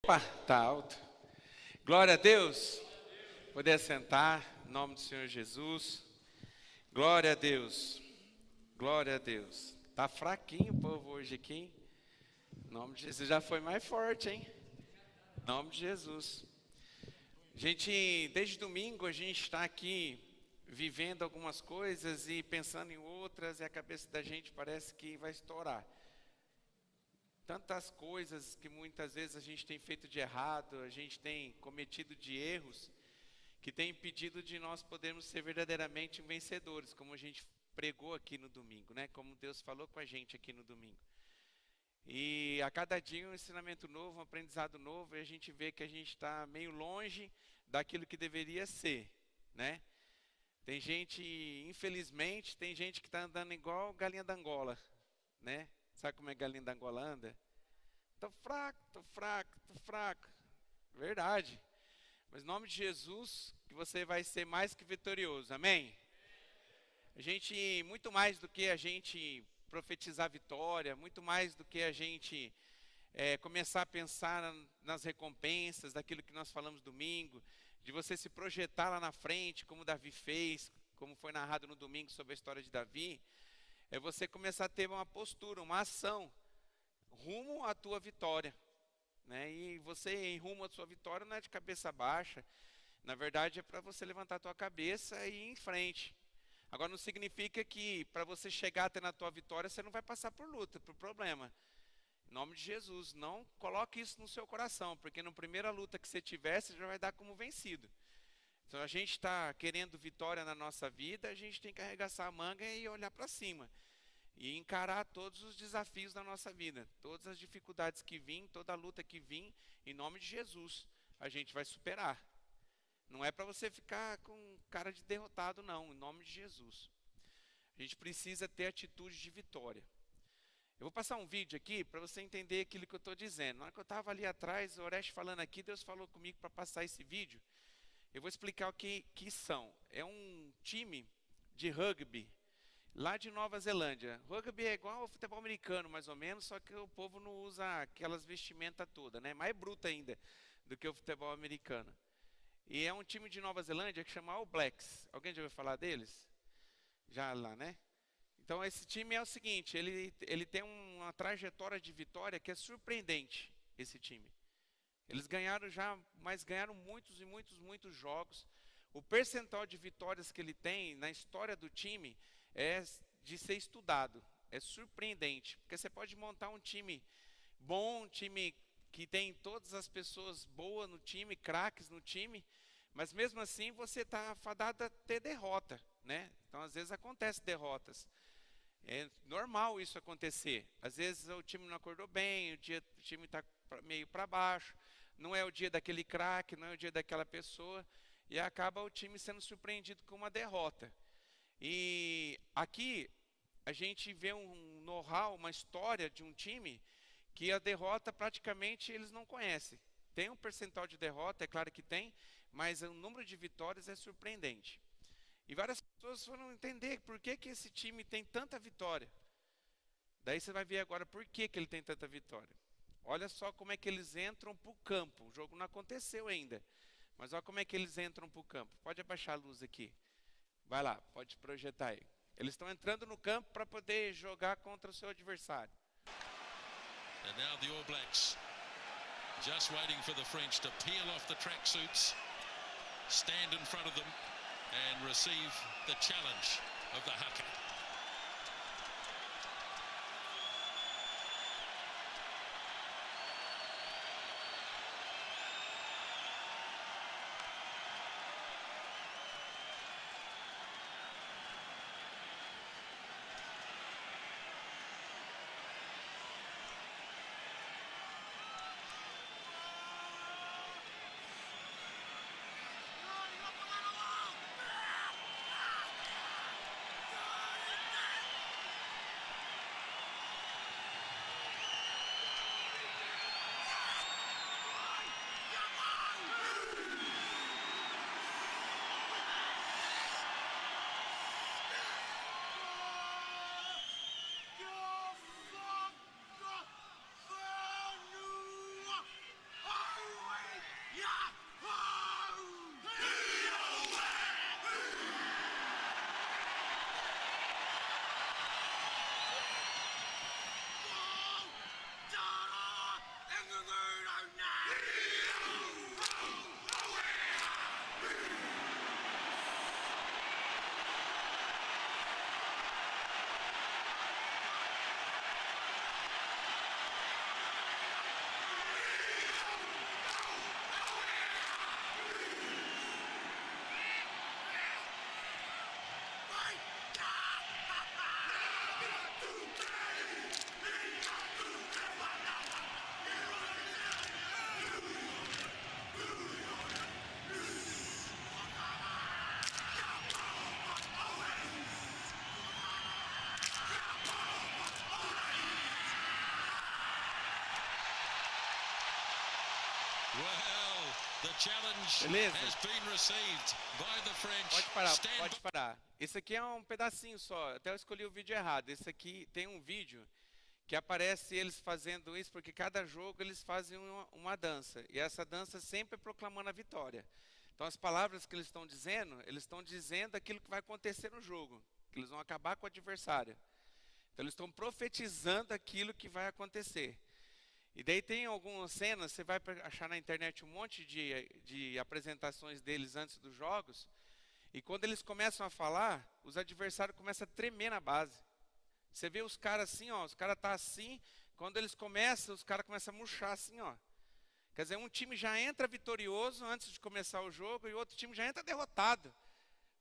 Opa, tá alto. Glória a Deus. Poder sentar, em nome do Senhor Jesus. Glória a Deus. Glória a Deus. Tá fraquinho o povo hoje aqui, hein? Em nome de Jesus. Já foi mais forte, hein? Em nome de Jesus. Gente, desde domingo a gente está aqui vivendo algumas coisas e pensando em outras, e a cabeça da gente parece que vai estourar. Tantas coisas que muitas vezes a gente tem feito de errado, a gente tem cometido de erros, que tem impedido de nós podermos ser verdadeiramente vencedores, como a gente pregou aqui no domingo, né? Como Deus falou com a gente aqui no domingo. E a cada dia um ensinamento novo, um aprendizado novo, e a gente vê que a gente está meio longe daquilo que deveria ser, né? Tem gente, infelizmente, tem gente que está andando igual galinha da Angola, né? Sabe como é galinha da Angola anda? Tô fraco, tô fraco, tô fraco. Verdade. Mas em nome de Jesus, que você vai ser mais que vitorioso. Amém? A gente, muito mais do que a gente profetizar vitória, muito mais do que a gente começar a pensar nas recompensas, daquilo que nós falamos domingo, de você se projetar lá na frente, como Davi fez, como foi narrado no domingo sobre a história de Davi, é você começar a ter uma postura, uma ação, rumo à tua vitória. Né? E você em rumo à sua vitória não é de cabeça baixa, na verdade é para você levantar a tua cabeça e ir em frente. Agora não significa que para você chegar até na tua vitória, você não vai passar por luta, por problema. Em nome de Jesus, não coloque isso no seu coração, porque na primeira luta que você tiver, você já vai dar como vencido. Então a gente está querendo vitória na nossa vida, a gente tem que arregaçar a manga e olhar para cima. E encarar todos os desafios da nossa vida, todas as dificuldades que vêm, toda a luta que vem, em nome de Jesus, a gente vai superar. Não é para você ficar com cara de derrotado, não, em nome de Jesus. A gente precisa ter atitude de vitória. Eu vou passar um vídeo aqui para você entender aquilo que eu estou dizendo. Na hora que eu estava ali atrás, o Oreste falando aqui, Deus falou comigo para passar esse vídeo. Eu vou explicar o que são. É um time de rugby lá de Nova Zelândia. Rugby é igual ao futebol americano, mais ou menos, só que o povo não usa aquelas vestimentas todas, né? Mais bruta ainda do que o futebol americano. E é um time de Nova Zelândia que chama All Blacks. Alguém já ouviu falar deles? Já lá, né? Então esse time é o seguinte, ele tem uma trajetória de vitória que é surpreendente, esse time. Eles ganharam já, mas ganharam muitos e muitos jogos. O percentual de vitórias que ele tem na história do time é de ser estudado. É surpreendente, porque você pode montar um time bom, um time que tem todas as pessoas boas no time, craques no time, mas mesmo assim você está fadado a ter derrota, né? Então às vezes acontece derrotas. É normal isso acontecer. Às vezes o time não acordou bem, o time está meio para baixo, não é o dia daquele craque, não é o dia daquela pessoa, e acaba o time sendo surpreendido com uma derrota. E aqui a gente vê um know-how, uma história de um time que a derrota praticamente eles não conhecem. Tem um percentual de derrota, é claro que tem, mas o número de vitórias é surpreendente. E várias pessoas foram entender por que esse time tem tanta vitória. Daí você vai ver agora por que ele tem tanta vitória. Olha só como é que eles entram para o campo. O jogo não aconteceu ainda, mas olha como é que eles entram para o campo. Pode abaixar a luz aqui. Vai lá, pode projetar aí. Eles estão entrando no campo para poder jogar contra o seu adversário. And now the All Blacks just waiting for the French to peel off the tracksuits, stand in front of them and receive the challenge of the haka. Well, the challenge Beleza. has been received by the French. Pode parar, Stand pode parar. Esse aqui é um pedacinho só, até eu escolhi o vídeo errado. Esse aqui tem um vídeo que aparece eles fazendo isso, porque cada jogo eles fazem uma dança. E essa dança sempre é proclamando a vitória. Então as palavras que eles estão dizendo aquilo que vai acontecer no jogo. Que eles vão acabar com o adversário. Então eles estão profetizando aquilo que vai acontecer. E daí tem algumas cenas, você vai achar na internet um monte de apresentações deles antes dos jogos. E quando eles começam a falar, os adversários começam a tremer na base. Você vê os caras assim, ó, os caras estão assim, quando eles começam, os caras começam a murchar assim, ó. Quer dizer, um time já entra vitorioso antes de começar o jogo e o outro time já entra derrotado.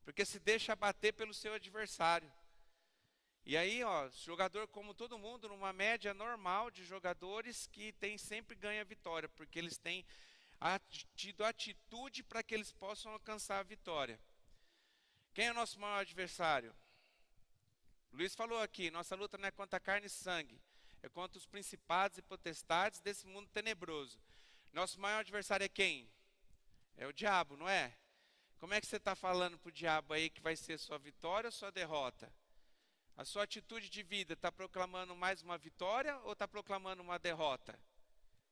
Porque se deixa abater pelo seu adversário. E aí, ó, jogador como todo mundo, numa média normal de jogadores que tem sempre ganha vitória, porque eles têm tido atitude para que eles possam alcançar a vitória. Quem é o nosso maior adversário? Luiz falou aqui, nossa luta não é contra carne e sangue, é contra os principados e potestades desse mundo tenebroso. Nosso maior adversário é quem? É o diabo, não é? Como é que você está falando para o diabo aí que vai ser sua vitória ou sua derrota? A sua atitude de vida está proclamando mais uma vitória ou está proclamando uma derrota?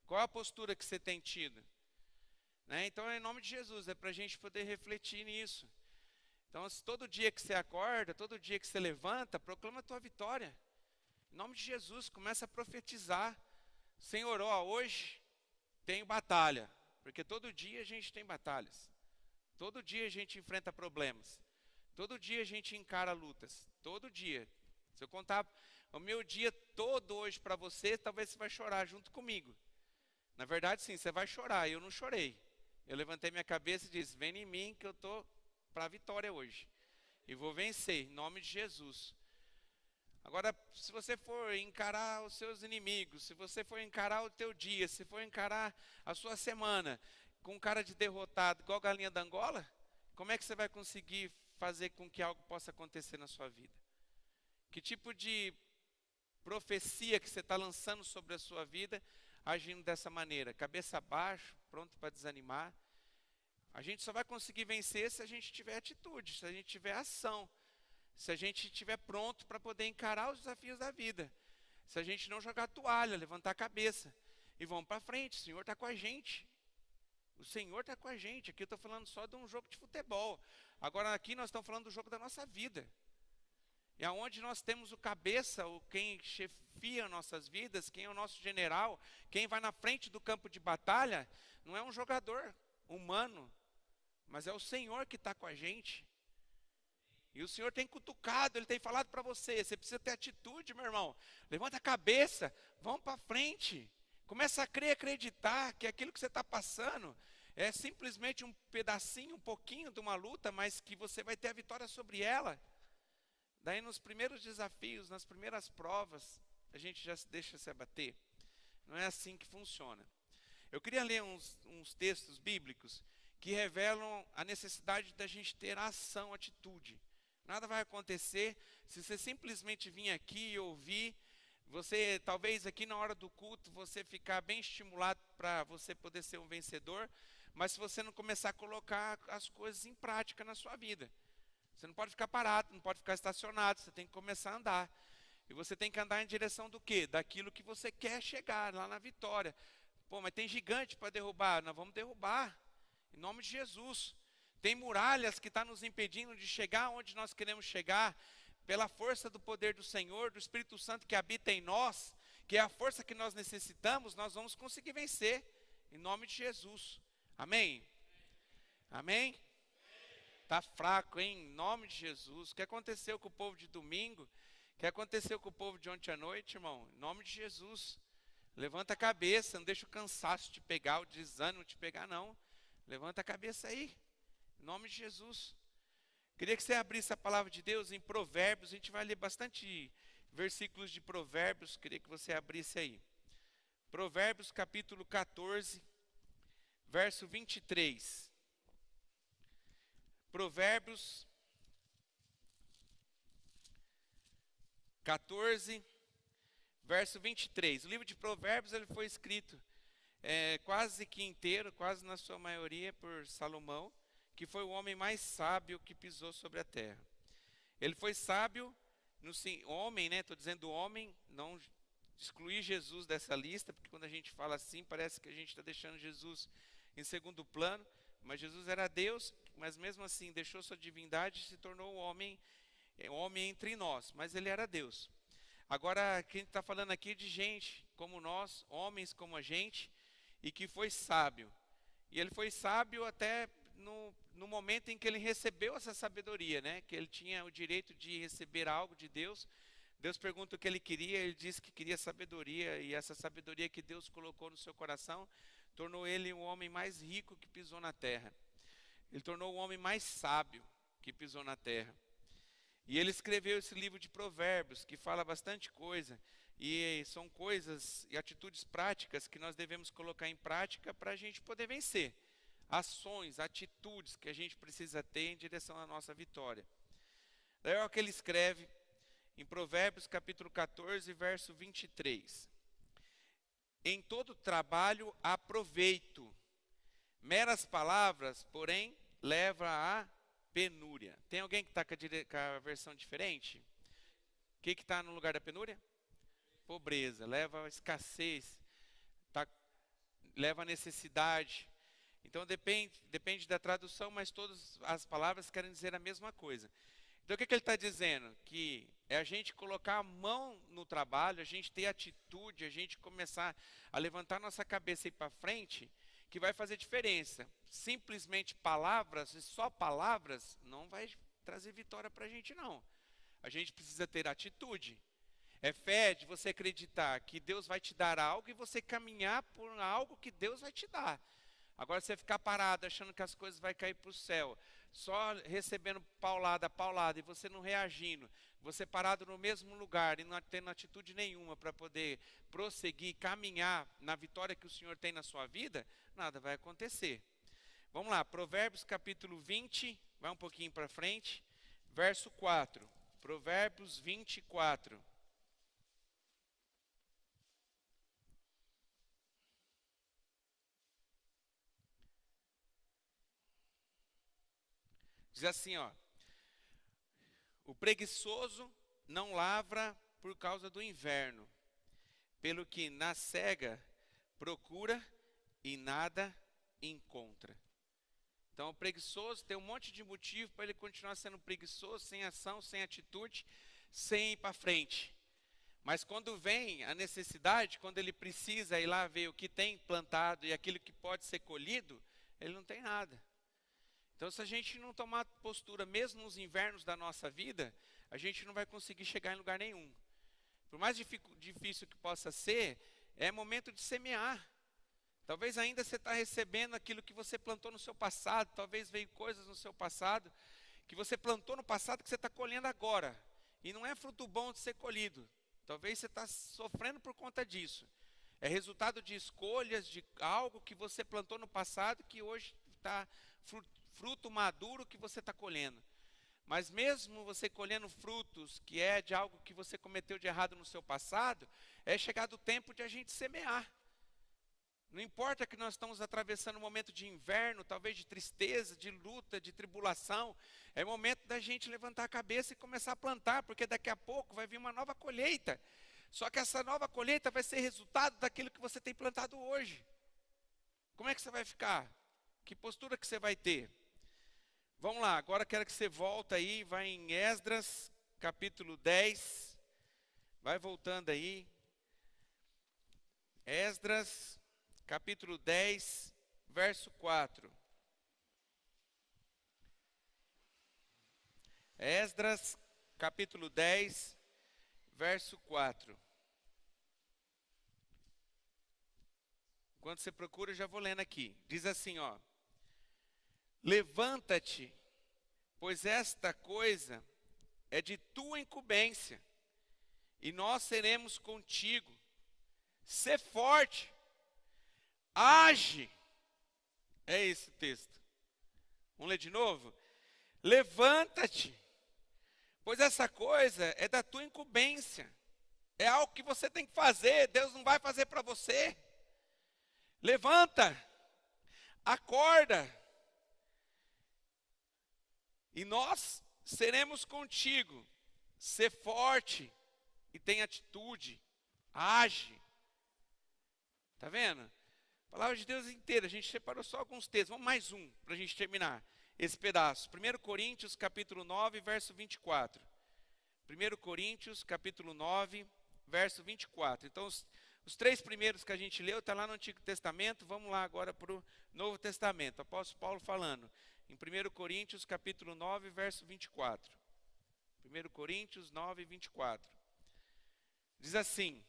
Qual a postura que você tem tido? Né? Então, em nome de Jesus, é para a gente poder refletir nisso. Então, se todo dia que você acorda, todo dia que você levanta, proclama a tua vitória. Em nome de Jesus, começa a profetizar. Senhor, ó, hoje tenho batalha, porque todo dia a gente tem batalhas. Todo dia a gente enfrenta problemas. Todo dia a gente encara lutas. Todo dia. Se eu contar o meu dia todo hoje para você, talvez você vai chorar junto comigo. Na verdade, sim, você vai chorar. Eu não chorei. Eu levantei minha cabeça e disse, vem em mim que eu estou para a vitória hoje. E vou vencer, em nome de Jesus. Agora, se você for encarar os seus inimigos, se você for encarar o teu dia, se for encarar a sua semana com cara de derrotado, igual galinha da Angola, como é que você vai conseguir fazer com que algo possa acontecer na sua vida? Que tipo de profecia que você está lançando sobre a sua vida, agindo dessa maneira? Cabeça abaixo, pronto para desanimar? A gente só vai conseguir vencer se a gente tiver atitude, se a gente tiver ação, se a gente estiver pronto para poder encarar os desafios da vida. Se a gente não jogar toalha, levantar a cabeça e vamos para frente, o Senhor está com a gente. O Senhor está com a gente. Aqui eu estou falando só de um jogo de futebol. Agora aqui nós estamos falando do jogo da nossa vida. E aonde nós temos o cabeça, o quem chefia nossas vidas, quem é o nosso general, quem vai na frente do campo de batalha, não é um jogador humano, mas é o Senhor que está com a gente. E o Senhor tem cutucado, Ele tem falado para você, você precisa ter atitude, meu irmão. Levanta a cabeça, vamos para frente. Começa a crer, acreditar que aquilo que você está passando é simplesmente um pedacinho, um pouquinho de uma luta, mas que você vai ter a vitória sobre ela. Daí nos primeiros desafios, nas primeiras provas, a gente já se deixa se abater. Não é assim que funciona. Eu queria ler uns textos bíblicos que revelam a necessidade da gente ter ação, atitude. Nada vai acontecer se você simplesmente vir aqui e ouvir. Você, talvez aqui na hora do culto, você ficar bem estimulado para você poder ser um vencedor, mas se você não começar a colocar as coisas em prática na sua vida. Você não pode ficar parado, não pode ficar estacionado, você tem que começar a andar. E você tem que andar em direção do quê? Daquilo que você quer chegar, lá na vitória. Pô, mas tem gigante para derrubar, nós vamos derrubar, em nome de Jesus. Tem muralhas que estão nos impedindo de chegar onde nós queremos chegar, pela força do poder do Senhor, do Espírito Santo que habita em nós, que é a força que nós necessitamos, nós vamos conseguir vencer, em nome de Jesus. Amém? Amém? Está fraco, hein? Em nome de Jesus. O que aconteceu com o povo de domingo? O que aconteceu com o povo de ontem à noite, irmão? Em nome de Jesus. Levanta a cabeça, não deixa o cansaço te pegar, o desânimo te pegar, não. Levanta a cabeça aí. Em nome de Jesus. Queria que você abrisse a palavra de Deus em Provérbios. A gente vai ler bastante versículos de Provérbios. Queria que você abrisse aí. Provérbios capítulo 14, verso 23. Provérbios 14, verso 23. O livro de Provérbios ele foi escrito quase que inteiro, quase na sua maioria, por Salomão, que foi o homem mais sábio que pisou sobre a terra. Ele foi sábio, homem, né? Estou dizendo homem, não excluir Jesus dessa lista, porque quando a gente fala assim, parece que a gente está deixando Jesus em segundo plano, mas Jesus era Deus, mas mesmo assim deixou sua divindade e se tornou homem entre nós, mas ele era Deus. Agora, quem está falando aqui de gente como nós, homens como a gente, e que foi sábio. E ele foi sábio até no momento em que ele recebeu essa sabedoria, né? Que ele tinha o direito de receber algo de Deus. Deus pergunta o que ele queria, ele disse que queria sabedoria, e essa sabedoria que Deus colocou no seu coração tornou ele o homem mais rico que pisou na terra. Ele tornou o homem mais sábio que pisou na terra. E ele escreveu esse livro de Provérbios, que fala bastante coisa, e são coisas e atitudes práticas que nós devemos colocar em prática para a gente poder vencer. Ações, atitudes que a gente precisa ter em direção à nossa vitória. Daí é o que ele escreve em Provérbios capítulo 14, verso 23. Em todo trabalho há proveito, meras palavras, porém, leva a penúria. Tem alguém que está com a versão diferente? O que está no lugar da penúria? Pobreza, leva a escassez, leva a necessidade. Então depende da tradução, mas todas as palavras querem dizer a mesma coisa. Então o que ele está dizendo? Que é a gente colocar a mão no trabalho, a gente ter atitude, a gente começar a levantar nossa cabeça e ir para frente, que vai fazer diferença. Simplesmente palavras, e só palavras, não vai trazer vitória para a gente não. A gente precisa ter atitude. É fé de você acreditar que Deus vai te dar algo e você caminhar por algo que Deus vai te dar. Agora você ficar parado achando que as coisas vão cair para o céu, só recebendo paulada, e você não reagindo, você parado no mesmo lugar e não tendo atitude nenhuma para poder prosseguir, caminhar na vitória que o Senhor tem na sua vida, nada vai acontecer. Vamos lá, Provérbios capítulo 20, vai um pouquinho para frente, verso 4. Provérbios 24. Diz assim, ó: o preguiçoso não lavra por causa do inverno, pelo que na cega procura e nada encontra. Então o preguiçoso tem um monte de motivo para ele continuar sendo preguiçoso, sem ação, sem atitude, sem ir para frente. Mas quando vem a necessidade, quando ele precisa ir lá ver o que tem plantado e aquilo que pode ser colhido, ele não tem nada. Então, se a gente não tomar postura, mesmo nos invernos da nossa vida, a gente não vai conseguir chegar em lugar nenhum. Por mais difícil que possa ser, é momento de semear. Talvez ainda você está recebendo aquilo que você plantou no seu passado, talvez veio coisas no seu passado, que você plantou no passado que você está colhendo agora. E não é fruto bom de ser colhido. Talvez você está sofrendo por conta disso. É resultado de escolhas, de algo que você plantou no passado, que hoje está fruto maduro que você está colhendo. Mas mesmo você colhendo frutos que é de algo que você cometeu de errado no seu passado, é chegado o tempo de a gente semear. Não importa que nós estamos atravessando um momento de inverno, talvez de tristeza, de luta, de tribulação, é momento da gente levantar a cabeça e começar a plantar, porque daqui a pouco vai vir uma nova colheita. Só que essa nova colheita vai ser resultado daquilo que você tem plantado hoje. Como é que você vai ficar? Que postura que você vai ter? Vamos lá, agora quero que você volte aí, vai em Esdras, capítulo 10. Vai voltando aí. Esdras, capítulo 10, verso 4. Esdras, capítulo 10, verso 4. Quando você procura, eu já vou lendo aqui. Diz assim, ó: levanta-te, pois esta coisa é de tua incumbência, e nós seremos contigo. Sê forte, age. É esse o texto. Vamos ler de novo? Levanta-te, pois essa coisa é da tua incumbência. É algo que você tem que fazer, Deus não vai fazer para você. Levanta, acorda, e nós seremos contigo. Sê forte e tem atitude, age. Está vendo? A palavra de Deus inteira, a gente separou só alguns textos. Vamos mais um, para a gente terminar esse pedaço. 1 Coríntios, capítulo 9, verso 24. 1 Coríntios, capítulo 9, verso 24. Então, os três primeiros que a gente leu, está lá no Antigo Testamento. Vamos lá agora para o Novo Testamento. O apóstolo Paulo falando, em 1 Coríntios, capítulo 9, verso 24. 1 Coríntios 9, 24. Diz assim: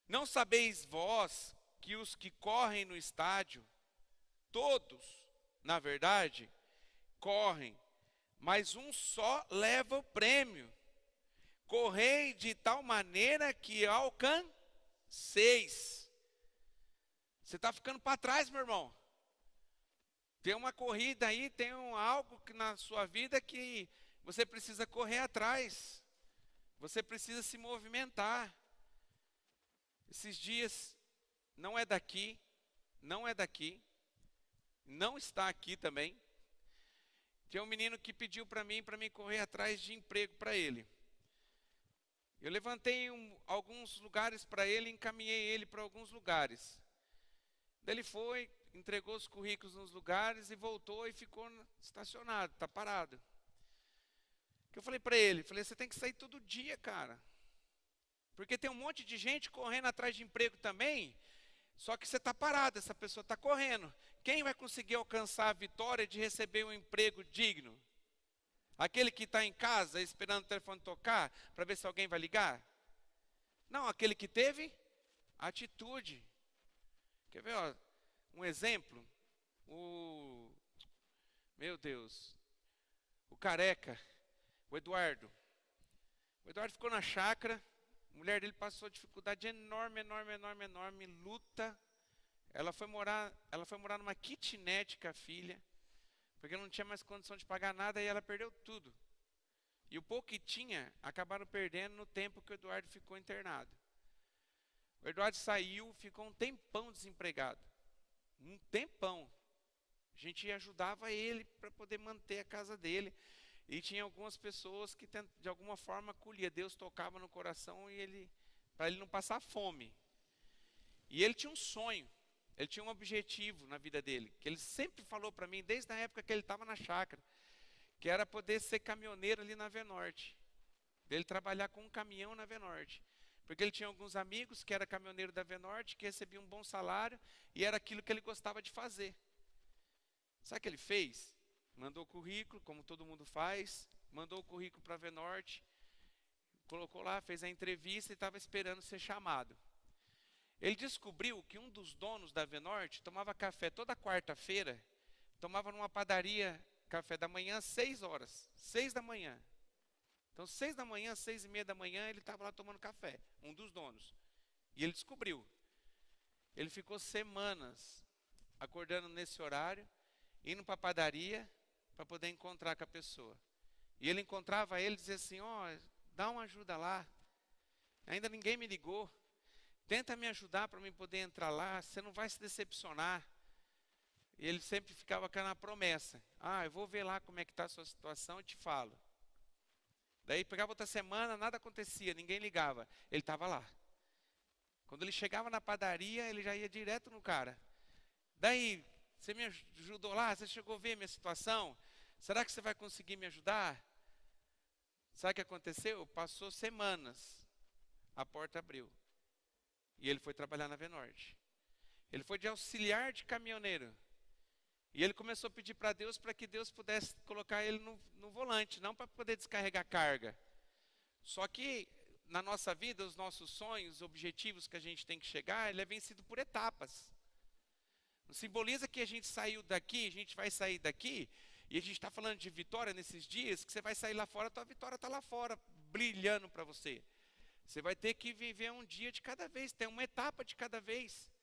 não sabeis vós que os que correm no estádio, todos, na verdade, correm, mas um só leva o prêmio. Correi de tal maneira que alcanceis. Você está ficando para trás, meu irmão. Tem uma corrida aí, tem algo na sua vida que você precisa correr atrás. Você precisa se movimentar. Esses dias não é daqui, não está aqui também. Tem um menino que pediu para mim correr atrás de emprego para ele. Eu levantei alguns lugares para ele, encaminhei ele para alguns lugares. Daí ele foi, entregou os currículos nos lugares e voltou e ficou estacionado, está parado. Eu falei para ele, você tem que sair todo dia, cara. Porque tem um monte de gente correndo atrás de emprego também, só que você está parado, essa pessoa está correndo. Quem vai conseguir alcançar a vitória de receber um emprego digno? Aquele que está em casa esperando o telefone tocar para ver se alguém vai ligar? Não, aquele que teve atitude. Quer ver, ó, um exemplo? Meu Deus, o careca, o Eduardo. O Eduardo ficou na chácara, a mulher dele passou dificuldade enorme, luta. Ela foi morar numa kitnet com a filha, porque não tinha mais condição de pagar nada e ela perdeu tudo. E o pouco que tinha, acabaram perdendo no tempo que o Eduardo ficou internado. O Eduardo saiu, ficou um tempão desempregado. Um tempão. A gente ajudava ele para poder manter a casa dele. E tinha algumas pessoas que de alguma forma acolhia. Deus tocava no coração e para ele não passar fome. E ele tinha um sonho. Ele tinha um objetivo na vida dele, que ele sempre falou para mim, desde a época que ele estava na chácara, que era poder ser caminhoneiro ali na Venorte. Dele trabalhar com um caminhão na Venorte. Porque ele tinha alguns amigos que era caminhoneiro da Venorte, que recebia um bom salário, e era aquilo que ele gostava de fazer. Sabe o que ele fez? Mandou o currículo, como todo mundo faz, mandou o currículo para a Venorte, colocou lá, fez a entrevista e estava esperando ser chamado. Ele descobriu que um dos donos da Venorte tomava café toda quarta-feira, tomava numa padaria café da manhã, 6 horas, 6 da manhã. Então, 6 da manhã, 6:30 da manhã, ele estava lá tomando café, um dos donos. E ele descobriu. Ele ficou semanas acordando nesse horário, indo para a padaria para poder encontrar com a pessoa. E ele encontrava ele e dizia assim, dá uma ajuda lá. Ainda ninguém me ligou. Tenta me ajudar para mim poder entrar lá, você não vai se decepcionar. E ele sempre ficava com a promessa. Eu vou ver lá como é que está a sua situação e te falo. Daí pegava outra semana, nada acontecia, ninguém ligava. Ele estava lá. Quando ele chegava na padaria, ele já ia direto no cara. Daí, você me ajudou lá? Você chegou a ver a minha situação? Será que você vai conseguir me ajudar? Sabe o que aconteceu? Passou semanas. A porta abriu. E ele foi trabalhar na Venorte. Ele foi de auxiliar de caminhoneiro. E ele começou a pedir para Deus para que Deus pudesse colocar ele no volante, não para poder descarregar carga. Só que na nossa vida, os nossos sonhos, os objetivos que a gente tem que chegar, ele é vencido por etapas. Não simboliza que a gente saiu daqui, a gente vai sair daqui, e a gente está falando de vitória nesses dias, que você vai sair lá fora, a tua vitória está lá fora, brilhando para você. Você vai ter que viver um dia de cada vez, tem uma etapa de cada vez.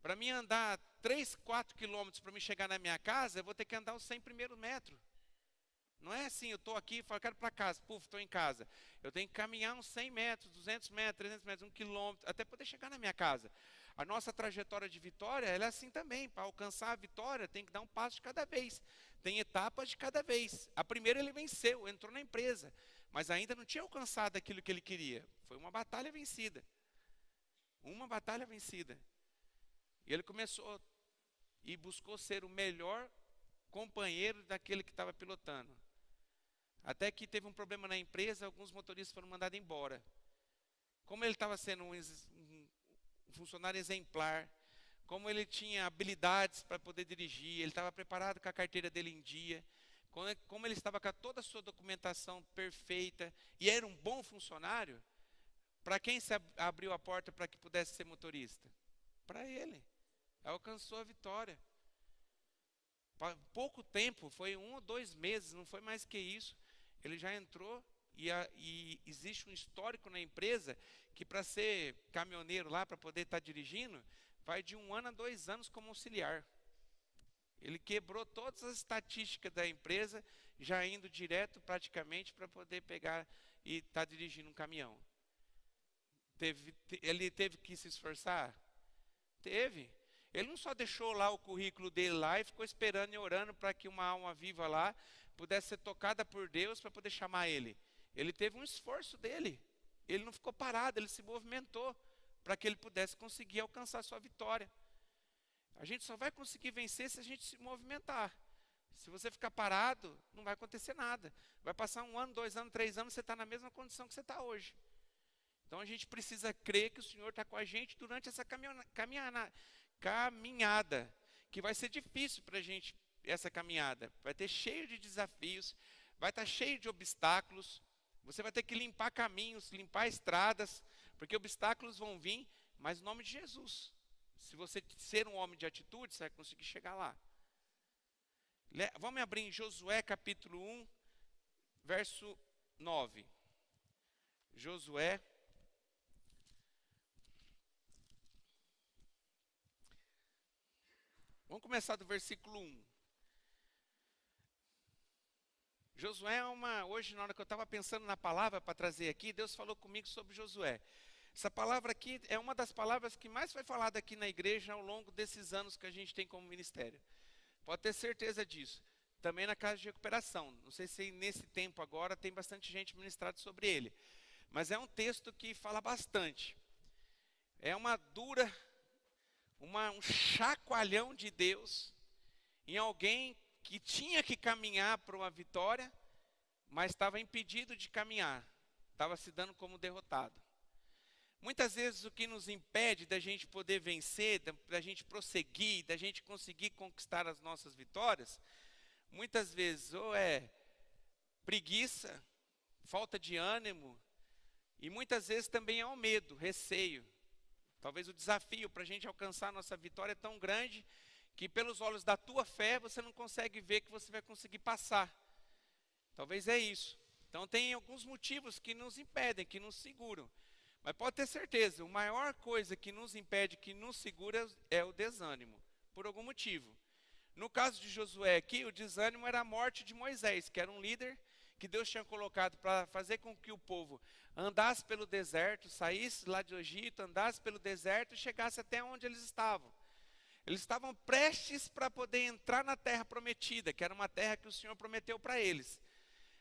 Para mim andar 3, 4 quilômetros para me chegar na minha casa, eu vou ter que andar os 100 primeiros metros. Não é assim, eu estou aqui e falo, quero para casa, estou em casa. Eu tenho que caminhar uns 100 metros, 200 metros, 300 metros, 1 quilômetro, até poder chegar na minha casa. A nossa trajetória de vitória, ela é assim também. Para alcançar a vitória, tem que dar um passo de cada vez. Tem etapas de cada vez. A primeira ele venceu, entrou na empresa, mas ainda não tinha alcançado aquilo que ele queria. Foi uma batalha vencida. Uma batalha vencida. E ele começou e buscou ser o melhor companheiro daquele que estava pilotando. Até que teve um problema na empresa, alguns motoristas foram mandados embora. Como ele estava sendo um funcionário exemplar, como ele tinha habilidades para poder dirigir, ele estava preparado com a carteira dele em dia, como ele estava com toda a sua documentação perfeita e era um bom funcionário, para quem se abriu a porta para que pudesse ser motorista? Para ele. Alcançou a vitória. Pouco tempo, foi 1 ou 2 meses, não foi mais que isso. Ele já entrou e existe um histórico na empresa que para ser caminhoneiro lá, para poder estar dirigindo, vai de 1 ano a 2 anos como auxiliar. Ele quebrou todas as estatísticas da empresa, já indo direto praticamente para poder pegar e estar dirigindo um caminhão. Ele teve que se esforçar? Teve. Ele não só deixou lá o currículo dele lá e ficou esperando e orando para que uma alma viva lá pudesse ser tocada por Deus para poder chamar ele. Ele teve um esforço dele. Ele não ficou parado, ele se movimentou para que ele pudesse conseguir alcançar a sua vitória. A gente só vai conseguir vencer se a gente se movimentar. Se você ficar parado, não vai acontecer nada. Vai passar 1 ano, 2 anos, 3 anos, você está na mesma condição que você está hoje. Então a gente precisa crer que o Senhor está com a gente durante essa caminhada, que vai ser difícil para a gente, essa caminhada. Vai ter cheio de desafios, vai estar cheio de obstáculos. Você vai ter que limpar caminhos, limpar estradas, porque obstáculos vão vir, mas no nome de Jesus. Se você ser um homem de atitude, você vai conseguir chegar lá. Vamos abrir em Josué capítulo 1, verso 9. Josué. Vamos começar do versículo 1. Josué hoje na hora que eu estava pensando na palavra para trazer aqui, Deus falou comigo sobre Josué. Essa palavra aqui é uma das palavras que mais foi falada aqui na igreja ao longo desses anos que a gente tem como ministério. Pode ter certeza disso. Também na casa de recuperação. Não sei se nesse tempo agora tem bastante gente ministrado sobre ele. Mas é um texto que fala bastante. É um chacoalhão de Deus em alguém que tinha que caminhar para uma vitória, mas estava impedido de caminhar. Estava se dando como derrotado. Muitas vezes o que nos impede da gente poder vencer, da gente prosseguir, da gente conseguir conquistar as nossas vitórias, muitas vezes ou é preguiça, falta de ânimo, e muitas vezes também é o medo, receio. Talvez o desafio para a gente alcançar a nossa vitória é tão grande que pelos olhos da tua fé você não consegue ver que você vai conseguir passar. Talvez é isso. Então tem alguns motivos que nos impedem, que nos seguram. Mas pode ter certeza, a maior coisa que nos impede, que nos segura é o desânimo, por algum motivo. No caso de Josué aqui, o desânimo era a morte de Moisés, que era um líder que Deus tinha colocado para fazer com que o povo andasse pelo deserto, saísse lá do Egito, andasse pelo deserto e chegasse até onde eles estavam. Eles estavam prestes para poder entrar na terra prometida, que era uma terra que o Senhor prometeu para eles.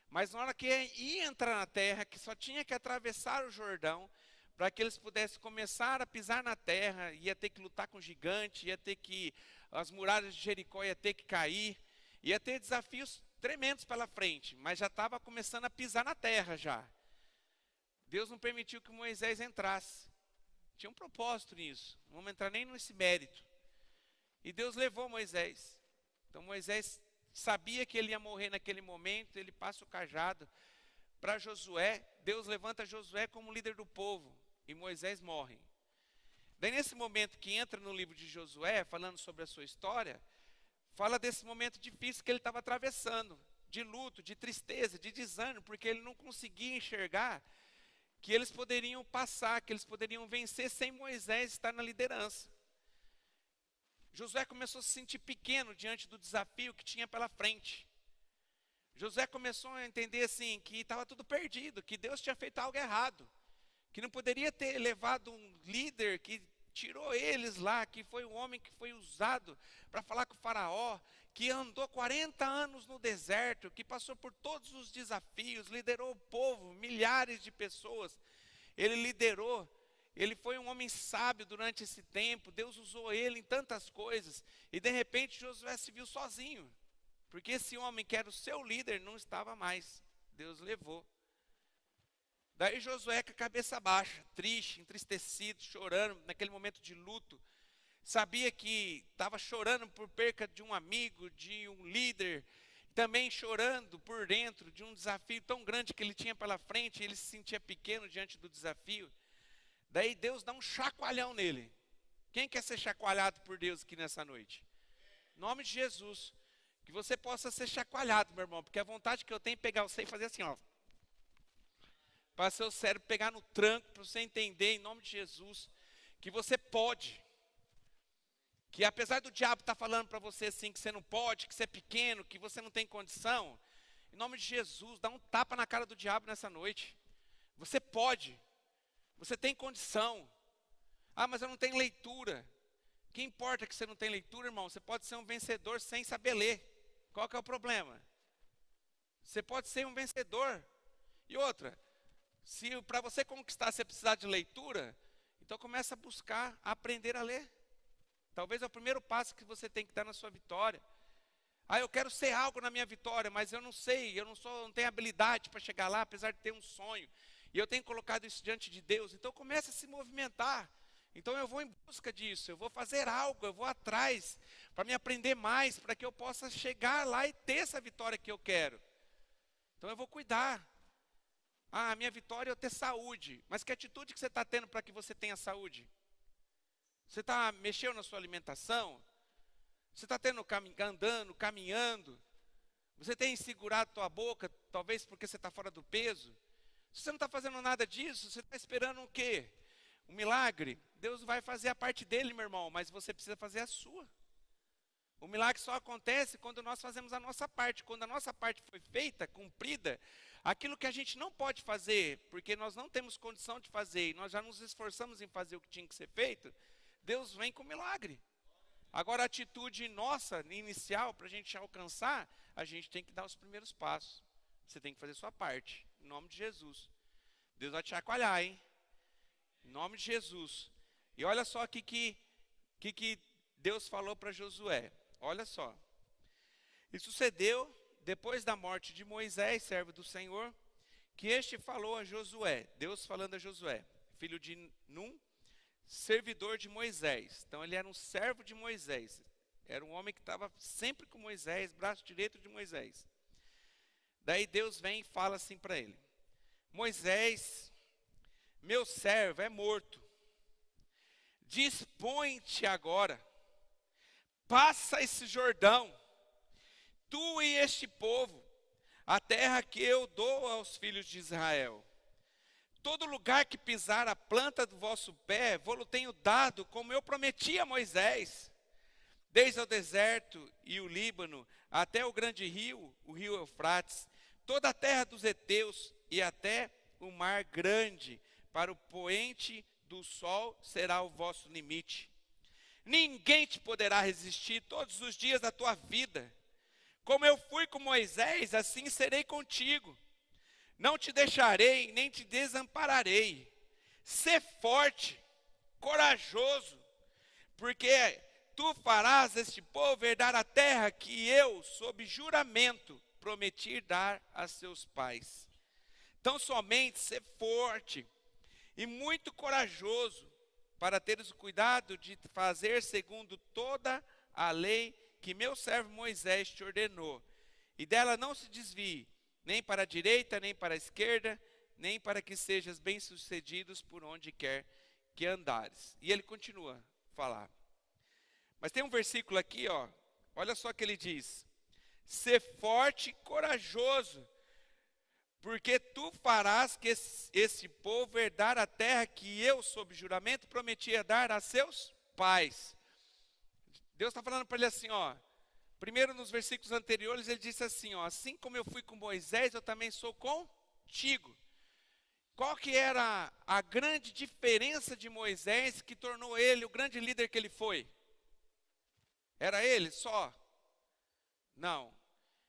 Mas na hora que ia entrar na terra, que só tinha que atravessar o Jordão, para que eles pudessem começar a pisar na terra, ia ter que lutar com gigante, as muralhas de Jericó ia ter que cair, ia ter desafios tremendos pela frente, mas já estava começando a pisar na terra já. Deus não permitiu que Moisés entrasse. Tinha um propósito nisso, não vamos entrar nem nesse mérito. E Deus levou Moisés. Então Moisés sabia que ele ia morrer naquele momento, ele passa o cajado para Josué. Deus levanta Josué como líder do povo e Moisés morre. Daí nesse momento que entra no livro de Josué, falando sobre a sua história, fala desse momento difícil que ele estava atravessando, de luto, de tristeza, de desânimo, porque ele não conseguia enxergar que eles poderiam passar, que eles poderiam vencer sem Moisés estar na liderança. Josué começou a se sentir pequeno diante do desafio que tinha pela frente. Josué começou a entender assim, que estava tudo perdido, que Deus tinha feito algo errado, que não poderia ter levado um líder que tirou eles lá, que foi um homem que foi usado para falar com o faraó, que andou 40 anos no deserto, que passou por todos os desafios, liderou o povo, milhares de pessoas, ele liderou. Ele foi um homem sábio durante esse tempo, Deus usou ele em tantas coisas, e de repente Josué se viu sozinho, porque esse homem que era o seu líder não estava mais, Deus levou. Daí Josué com a cabeça baixa, triste, entristecido, chorando, naquele momento de luto, sabia que estava chorando por perca de um amigo, de um líder, também chorando por dentro de um desafio tão grande que ele tinha pela frente, ele se sentia pequeno diante do desafio. Daí Deus dá um chacoalhão nele. Quem quer ser chacoalhado por Deus aqui nessa noite? Em nome de Jesus. Que você possa ser chacoalhado, meu irmão. Porque a vontade que eu tenho é pegar você e fazer assim, ó. Para seu cérebro pegar no tranco, para você entender, em nome de Jesus, que você pode. Que apesar do diabo estar falando para você assim, que você não pode, que você é pequeno, que você não tem condição, em nome de Jesus, dá um tapa na cara do diabo nessa noite. Você pode. Você tem condição. Ah, mas eu não tenho leitura. Que importa que você não tem leitura, irmão? Você pode ser um vencedor sem saber ler. Qual que é o problema? Você pode ser um vencedor. E outra, se para você conquistar você precisar de leitura, então começa a buscar, a aprender a ler. Talvez é o primeiro passo que você tem que dar na sua vitória. Ah, eu quero ser algo na minha vitória, mas eu não sei, eu não tenho habilidade para chegar lá, apesar de ter um sonho. E eu tenho colocado isso diante de Deus. Então comece a se movimentar. Então eu vou em busca disso. Eu vou fazer algo. Eu vou atrás. Para me aprender mais. Para que eu possa chegar lá e ter essa vitória que eu quero. Então eu vou cuidar. Ah, a minha vitória é eu ter saúde. Mas que atitude que você está tendo para que você tenha saúde? Você está mexendo na sua alimentação? Você está andando, caminhando? Você tem segurado tua boca? Talvez porque você está fora do peso? Se você não está fazendo nada disso, você está esperando o quê? Um milagre? Deus vai fazer a parte dele, meu irmão, mas você precisa fazer a sua. O milagre só acontece quando nós fazemos a nossa parte. Quando a nossa parte foi feita, cumprida, aquilo que a gente não pode fazer, porque nós não temos condição de fazer, e nós já nos esforçamos em fazer o que tinha que ser feito, Deus vem com o milagre. Agora a atitude nossa, inicial, para a gente alcançar, a gente tem que dar os primeiros passos. Você tem que fazer a sua parte. Em nome de Jesus. Deus vai te chacoalhar, hein? Em nome de Jesus. E olha só o que Deus falou para Josué. Olha só. E sucedeu, depois da morte de Moisés, servo do Senhor, que este falou a Josué. Deus falando a Josué, filho de Num, servidor de Moisés. Então ele era um servo de Moisés. Era um homem que estava sempre com Moisés, braço direito de Moisés. Daí Deus vem e fala assim para ele: Moisés, meu servo é morto. Dispõe-te agora, passa esse Jordão, tu e este povo, a terra que eu dou aos filhos de Israel. Todo lugar que pisar a planta do vosso pé, vou-lo tenho dado, como eu prometi a Moisés. Desde o deserto e o Líbano, até o grande rio, o rio Eufrates, toda a terra dos heteus e até o mar grande, para o poente do sol será o vosso limite. Ninguém te poderá resistir todos os dias da tua vida. Como eu fui com Moisés, assim serei contigo. Não te deixarei, nem te desampararei. Sê forte, corajoso, porque tu farás este povo herdar a terra que eu, sob juramento, prometi dar a seus pais. Então somente ser forte e muito corajoso, para teres o cuidado de fazer segundo toda a lei que meu servo Moisés te ordenou, e dela não se desvie, nem para a direita, nem para a esquerda, nem para que sejas bem-sucedidos por onde quer que andares. E ele continua a falar. Mas tem um versículo aqui, ó, olha só que ele diz: ser forte e corajoso, porque tu farás que esse povo herdar a terra que eu, sob juramento, prometia dar a seus pais. Deus está falando para ele assim, ó. Primeiro, nos versículos anteriores, ele disse assim, ó: assim como eu fui com Moisés, eu também sou contigo. Qual que era a grande diferença de Moisés que tornou ele o grande líder que ele foi? Era ele só? Não.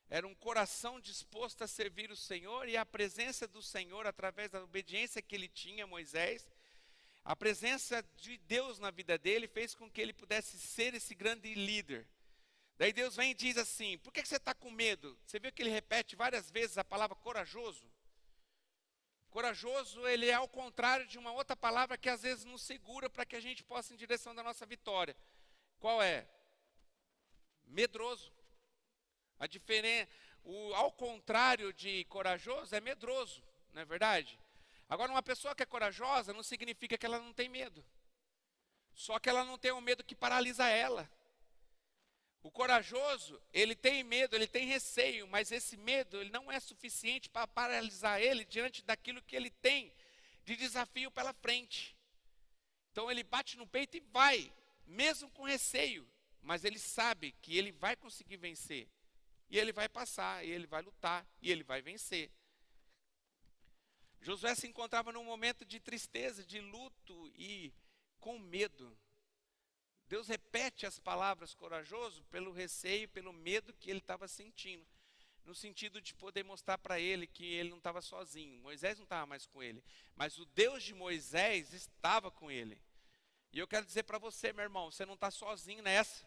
Era um coração disposto a servir o Senhor, e a presença do Senhor, através da obediência que ele tinha, Moisés, a presença de Deus na vida dele fez com que ele pudesse ser esse grande líder. Daí Deus vem e diz assim: por que você está com medo? Você viu que ele repete várias vezes a palavra corajoso? Corajoso, ele é ao contrário de uma outra palavra que às vezes nos segura para que a gente possa ir em direção da nossa vitória. Qual é? Medroso. A diferença, ao contrário de corajoso, é medroso, não é verdade? Agora, uma pessoa que é corajosa não significa que ela não tem medo. Só que ela não tem um medo que paralisa ela. O corajoso, ele tem medo, ele tem receio, mas esse medo ele não é suficiente para paralisar ele diante daquilo que ele tem de desafio pela frente. Então ele bate no peito e vai, mesmo com receio, mas ele sabe que ele vai conseguir vencer. E ele vai passar, e ele vai lutar, e ele vai vencer. Josué se encontrava num momento de tristeza, de luto e com medo. Deus repete as palavras corajoso pelo receio, pelo medo que ele estava sentindo. No sentido de poder mostrar para ele que ele não estava sozinho. Moisés não estava mais com ele. Mas o Deus de Moisés estava com ele. E eu quero dizer para você, meu irmão, você não está sozinho nessa.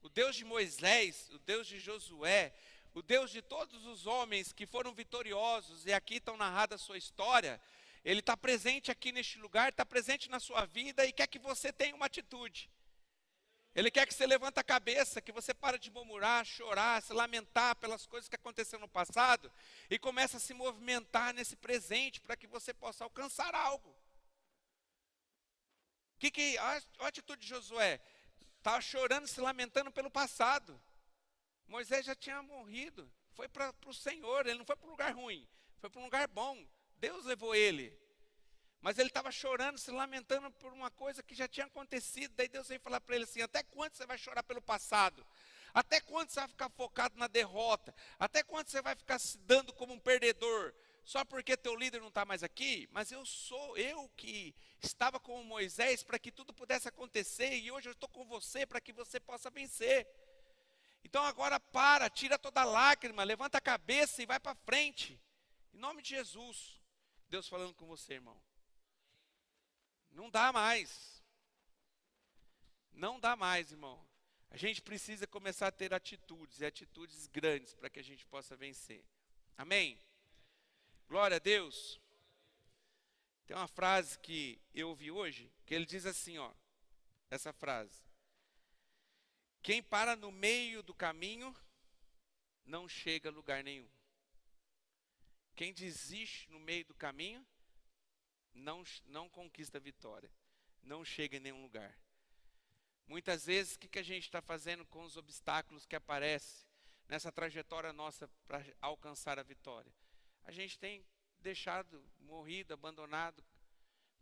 O Deus de Moisés, o Deus de Josué, o Deus de todos os homens que foram vitoriosos, e aqui estão narrada a sua história, Ele está presente aqui neste lugar, está presente na sua vida e quer que você tenha uma atitude. Ele quer que você levante a cabeça, que você pare de murmurar, chorar, se lamentar pelas coisas que aconteceram no passado e comece a se movimentar nesse presente para que você possa alcançar algo. A atitude de Josué? Estava chorando, se lamentando pelo passado. Moisés já tinha morrido, foi para o Senhor, ele não foi para um lugar ruim, foi para um lugar bom. Deus levou ele. Mas ele estava chorando, se lamentando por uma coisa que já tinha acontecido. Daí Deus veio falar para ele assim: até quando você vai chorar pelo passado? Até quando você vai ficar focado na derrota? Até quando você vai ficar se dando como um perdedor? Só porque teu líder não está mais aqui? Mas eu que estava com Moisés para que tudo pudesse acontecer. E hoje eu estou com você para que você possa vencer. Então agora tira toda a lágrima, levanta a cabeça e vai para frente. Em nome de Jesus. Deus falando com você, irmão. Não dá mais. Não dá mais, irmão. A gente precisa começar a ter atitudes, e atitudes grandes para que a gente possa vencer. Amém? Glória a Deus. Tem uma frase que eu ouvi hoje, que ele diz assim, ó. Essa frase. Quem para no meio do caminho, não chega a lugar nenhum. Quem desiste no meio do caminho, não conquista a vitória. Não chega em nenhum lugar. Muitas vezes, o que a gente está fazendo com os obstáculos que aparecem nessa trajetória nossa para alcançar a vitória? A gente tem deixado, morrido, abandonado,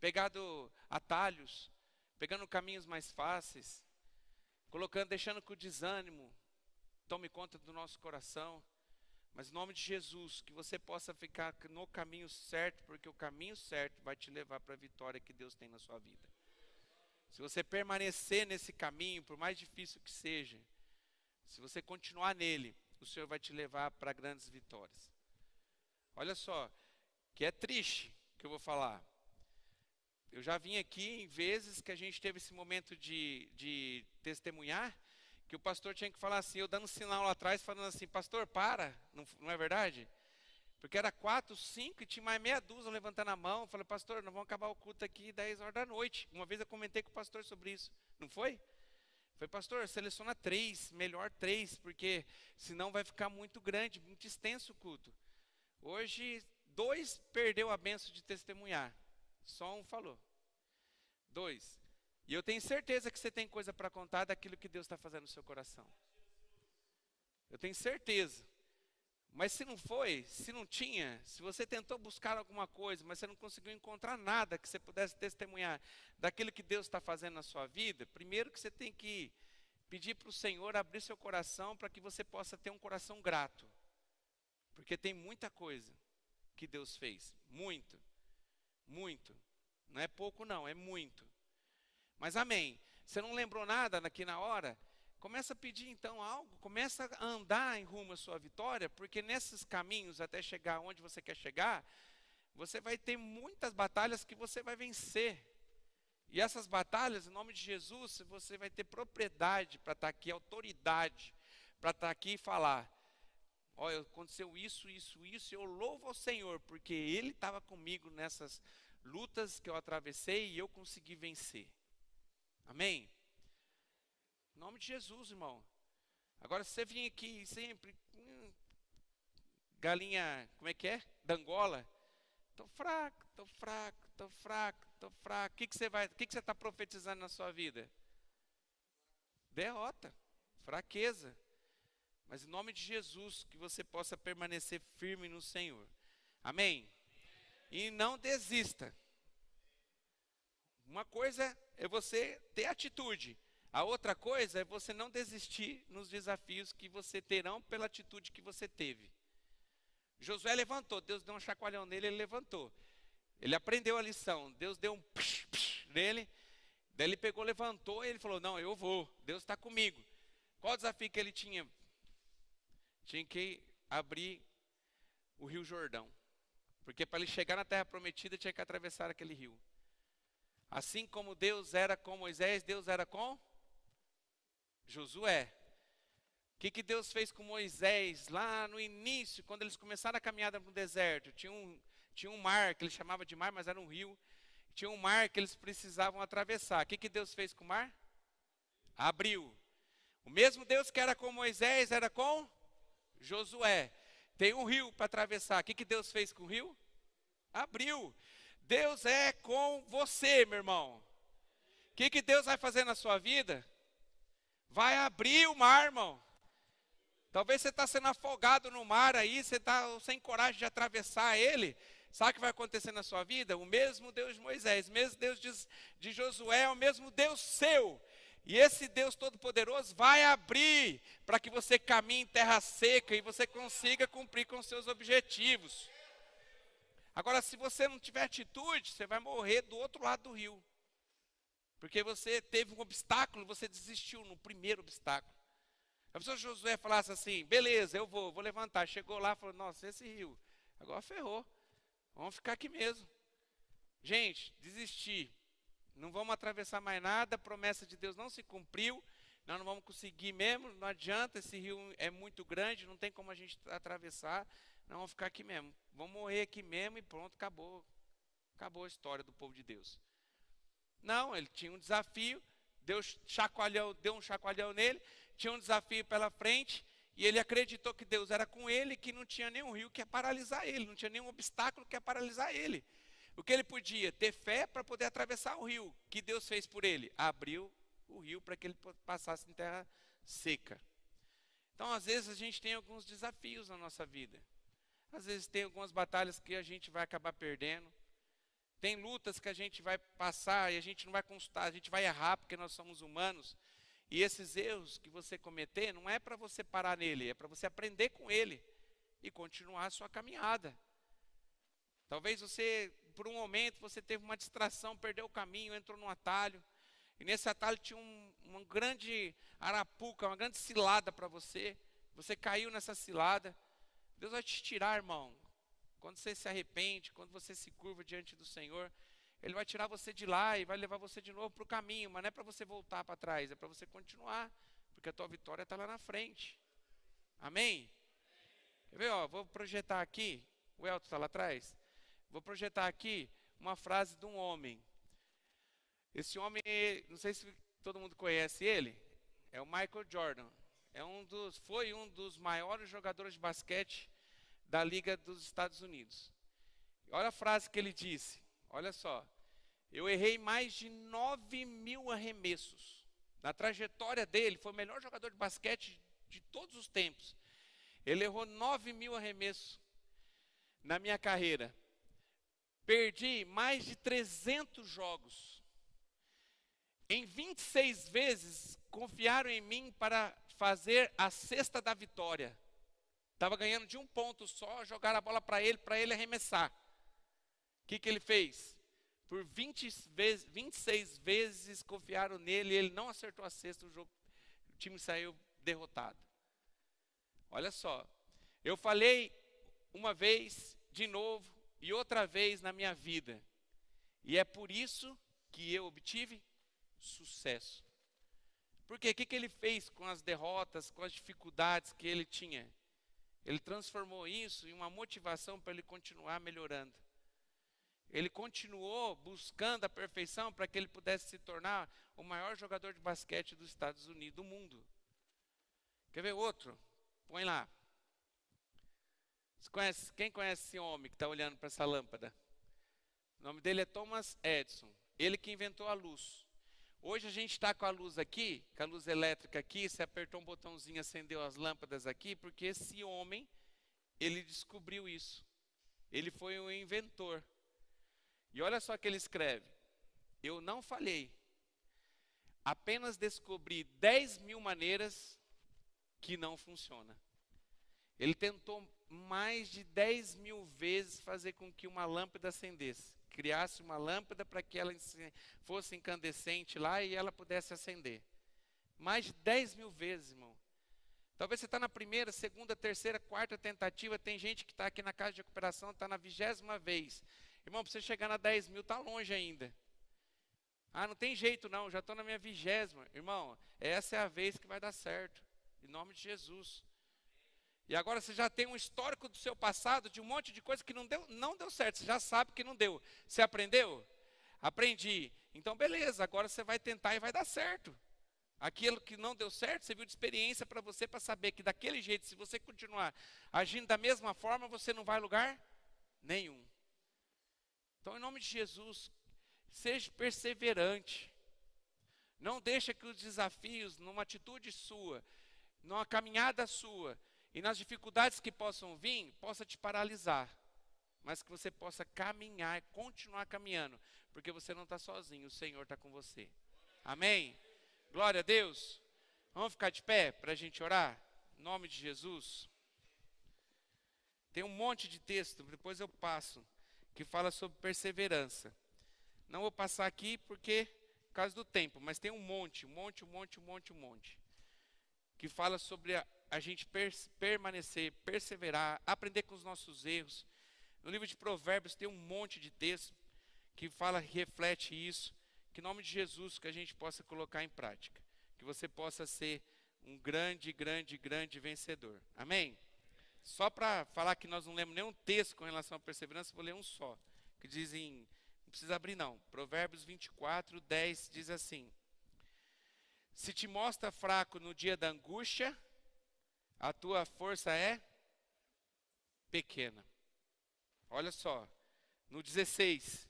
pegado atalhos, pegando caminhos mais fáceis, deixando que o desânimo tome conta do nosso coração. Mas em nome de Jesus, que você possa ficar no caminho certo, porque o caminho certo vai te levar para a vitória que Deus tem na sua vida. Se você permanecer nesse caminho, por mais difícil que seja, se você continuar nele, o Senhor vai te levar para grandes vitórias. Olha só, que é triste que eu vou falar. Eu já vim aqui em vezes que a gente teve esse momento de testemunhar, que o pastor tinha que falar assim, eu dando sinal lá atrás, falando assim, pastor, para, não é verdade? Porque era 4, 5 e tinha mais meia dúzia levantando a mão. Eu falei, pastor, nós vamos acabar o culto aqui 10 horas da noite. Uma vez eu comentei com o pastor sobre isso, não foi? Falei, pastor, seleciona 3, melhor 3, porque senão vai ficar muito grande, muito extenso o culto. Hoje, 2 perdeu a benção de testemunhar, só um falou. 2. E eu tenho certeza que você tem coisa para contar daquilo que Deus está fazendo no seu coração. Eu tenho certeza. Mas se não foi, se não tinha, se você tentou buscar alguma coisa, mas você não conseguiu encontrar nada que você pudesse testemunhar daquilo que Deus está fazendo na sua vida, primeiro que você tem que pedir para o Senhor abrir seu coração para que você possa ter um coração grato. Porque tem muita coisa que Deus fez? Muito, muito. Não é pouco não, é muito. Mas amém. Você não lembrou nada aqui na hora? Começa a pedir então algo, começa a andar em rumo à sua vitória, porque nesses caminhos até chegar onde você quer chegar, você vai ter muitas batalhas que você vai vencer. E essas batalhas, em nome de Jesus, você vai ter propriedade para estar aqui, autoridade para estar aqui e falar: olha, aconteceu isso, isso, isso, eu louvo ao Senhor, porque Ele estava comigo nessas lutas que eu atravessei e eu consegui vencer. Amém? Em nome de Jesus, irmão. Agora, se você vir aqui sempre, galinha, como é que é? Da Angola. Estou fraco, estou fraco, estou fraco, estou fraco. O que você está profetizando na sua vida? Derrota, fraqueza. Mas em nome de Jesus, que você possa permanecer firme no Senhor. Amém? E não desista. Uma coisa é você ter atitude. A outra coisa é você não desistir nos desafios que você terão pela atitude que você teve. Josué levantou, Deus deu um chacoalhão nele, ele levantou. Ele aprendeu a lição, Deus deu um psh, psh nele, daí ele pegou, levantou e ele falou: não, eu vou, Deus está comigo. Qual o desafio que ele tinha? Tinha que abrir o rio Jordão. Porque para ele chegar na terra prometida, tinha que atravessar aquele rio. Assim como Deus era com Moisés, Deus era com Josué. O que Deus fez com Moisés lá no início, quando eles começaram a caminhada no deserto? Tinha um mar, que ele chamava de mar, mas era um rio. Tinha um mar que eles precisavam atravessar. O que Deus fez com o mar? Abriu. O mesmo Deus que era com Moisés, era com Josué. Tem um rio para atravessar. O que Deus fez com o rio? Abriu. Deus é com você, meu irmão. O que Deus vai fazer na sua vida? Vai abrir o mar, irmão. Talvez você está sendo afogado no mar aí, você está sem coragem de atravessar ele. Sabe o que vai acontecer na sua vida? O mesmo Deus de Moisés, o mesmo Deus de Josué, é o mesmo Deus seu. E esse Deus Todo-Poderoso vai abrir para que você caminhe em terra seca e você consiga cumprir com seus objetivos. Agora, se você não tiver atitude, você vai morrer do outro lado do rio. Porque você teve um obstáculo, você desistiu no primeiro obstáculo. A pessoa Josué falasse assim: beleza, eu vou levantar. Chegou lá e falou: nossa, esse rio, agora ferrou. Vamos ficar aqui mesmo. Gente, desistir. Não vamos atravessar mais nada, a promessa de Deus não se cumpriu. Nós não vamos conseguir mesmo, não adianta, esse rio é muito grande, não tem como a gente atravessar. Não, vamos ficar aqui mesmo. Vamos morrer aqui mesmo e pronto, acabou. Acabou a história do povo de Deus. Não, ele tinha um desafio, Deus deu um chacoalhão nele, tinha um desafio pela frente, e ele acreditou que Deus era com ele, que não tinha nenhum rio que ia paralisar ele, não tinha nenhum obstáculo que ia paralisar ele. O que ele podia? Ter fé para poder atravessar o rio. O que Deus fez por ele? Abriu o rio para que ele passasse em terra seca. Então, às vezes, a gente tem alguns desafios na nossa vida. Às vezes tem algumas batalhas que a gente vai acabar perdendo. Tem lutas que a gente vai passar e a gente não vai consultar, a gente vai errar porque nós somos humanos. E esses erros que você cometer não é para você parar nele, é para você aprender com ele e continuar a sua caminhada. Talvez você, por um momento, você teve uma distração, perdeu o caminho, entrou num atalho. E nesse atalho tinha uma grande arapuca, uma grande cilada para você. Você caiu nessa cilada. Deus vai te tirar, irmão. Quando você se arrepende, quando você se curva diante do Senhor, Ele vai tirar você de lá e vai levar você de novo para o caminho. Mas não é para você voltar para trás, é para você continuar. Porque a tua vitória está lá na frente. Amém? Quer ver, ó, vou projetar aqui. O Elton está lá atrás. Vou projetar aqui uma frase de um homem. Esse homem, não sei se todo mundo conhece ele, é o Michael Jordan. Foi um dos maiores jogadores de basquete da Liga dos Estados Unidos. Olha a frase que ele disse, olha só. Eu errei mais de 9.000 arremessos. Na trajetória dele, foi o melhor jogador de basquete de todos os tempos. Ele errou 9.000 arremessos na minha carreira. Perdi mais de 300 jogos. Em 26 vezes, confiaram em mim para fazer a cesta da vitória. Estava ganhando de 1 ponto só, jogaram a bola para ele arremessar. O que ele fez? Por 26 vezes confiaram nele, ele não acertou a cesta, o time saiu derrotado. Olha só, eu falei uma vez, de novo, e outra vez na minha vida. E é por isso que eu obtive sucesso. Por quê? O que ele fez com as derrotas, com as dificuldades que ele tinha? Ele transformou isso em uma motivação para ele continuar melhorando. Ele continuou buscando a perfeição para que ele pudesse se tornar o maior jogador de basquete dos Estados Unidos, do mundo. Quer ver outro? Põe lá. Quem conhece esse homem que está olhando para essa lâmpada? O nome dele é Thomas Edison. Ele que inventou a luz. Hoje a gente está com a luz aqui, com a luz elétrica aqui, você apertou um botãozinho, acendeu as lâmpadas aqui, porque esse homem, ele descobriu isso. Ele foi o inventor. E olha só o que ele escreve. Eu não falhei. Apenas descobri 10.000 maneiras que não funciona. Ele tentou mais de 10.000 vezes fazer com que uma lâmpada acendesse. Criasse uma lâmpada para que ela fosse incandescente lá e ela pudesse acender. Mais de 10.000 vezes, irmão. Talvez você está na primeira, segunda, terceira, quarta tentativa. Tem gente que está aqui na casa de recuperação, está na 20ª vez. Irmão, para você chegar na 10.000, está longe ainda. Ah, não tem jeito não, já estou na minha 20ª. Irmão, essa é a vez que vai dar certo. Em nome de Jesus. E agora você já tem um histórico do seu passado, de um monte de coisa que não deu certo. Você já sabe que não deu. Você aprendeu? Aprendi. Então beleza, agora você vai tentar e vai dar certo. Aquilo que não deu certo, você viu de experiência para você, para saber que daquele jeito, se você continuar agindo da mesma forma, você não vai a lugar nenhum. Então, em nome de Jesus, seja perseverante. Não deixe que os desafios, numa atitude sua, numa caminhada sua, e nas dificuldades que possam vir, possa te paralisar. Mas que você possa caminhar e continuar caminhando. Porque você não está sozinho, o Senhor está com você. Amém? Glória a Deus. Vamos ficar de pé para a gente orar? Em nome de Jesus. Tem um monte de texto, depois eu passo, que fala sobre perseverança. Não vou passar aqui porque, por causa do tempo, mas tem um monte. Que fala sobre a gente permanecer, perseverar, aprender com os nossos erros. No livro de Provérbios tem um monte de texto que fala, reflete isso. Que em nome de Jesus que a gente possa colocar em prática. Que você possa ser um grande vencedor. Amém? Só para falar que nós não lemos nenhum texto com relação à perseverança, vou ler um só. Que diz não precisa abrir não. Provérbios 24:10 diz assim. Se te mostra fraco no dia da angústia, a tua força é pequena. Olha só, no 16,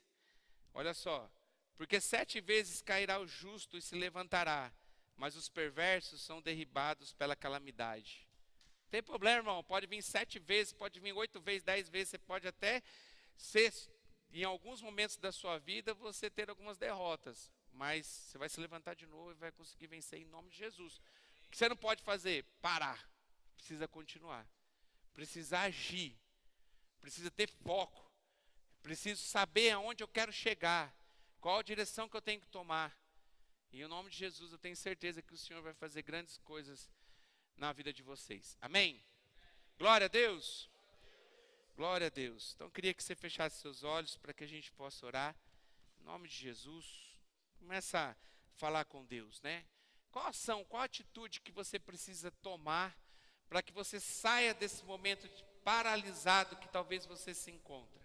olha só. Porque 7 vezes cairá o justo e se levantará, mas os perversos são derribados pela calamidade. Não tem problema, irmão, pode vir 7 vezes, pode vir 8 vezes, 10 vezes, você pode até ser, em alguns momentos da sua vida, você ter algumas derrotas. Mas você vai se levantar de novo e vai conseguir vencer em nome de Jesus. O que você não pode fazer? Parar. Precisa continuar. Precisa agir. Precisa ter foco. Preciso saber aonde eu quero chegar. Qual a direção que eu tenho que tomar. E em nome de Jesus eu tenho certeza que o Senhor vai fazer grandes coisas na vida de vocês. Amém? Glória a Deus. Glória a Deus. Então eu queria que você fechasse seus olhos para que a gente possa orar. Em nome de Jesus. Começa a falar com Deus, né? Qual ação, qual atitude que você precisa tomar para que você saia desse momento paralisado que talvez você se encontre?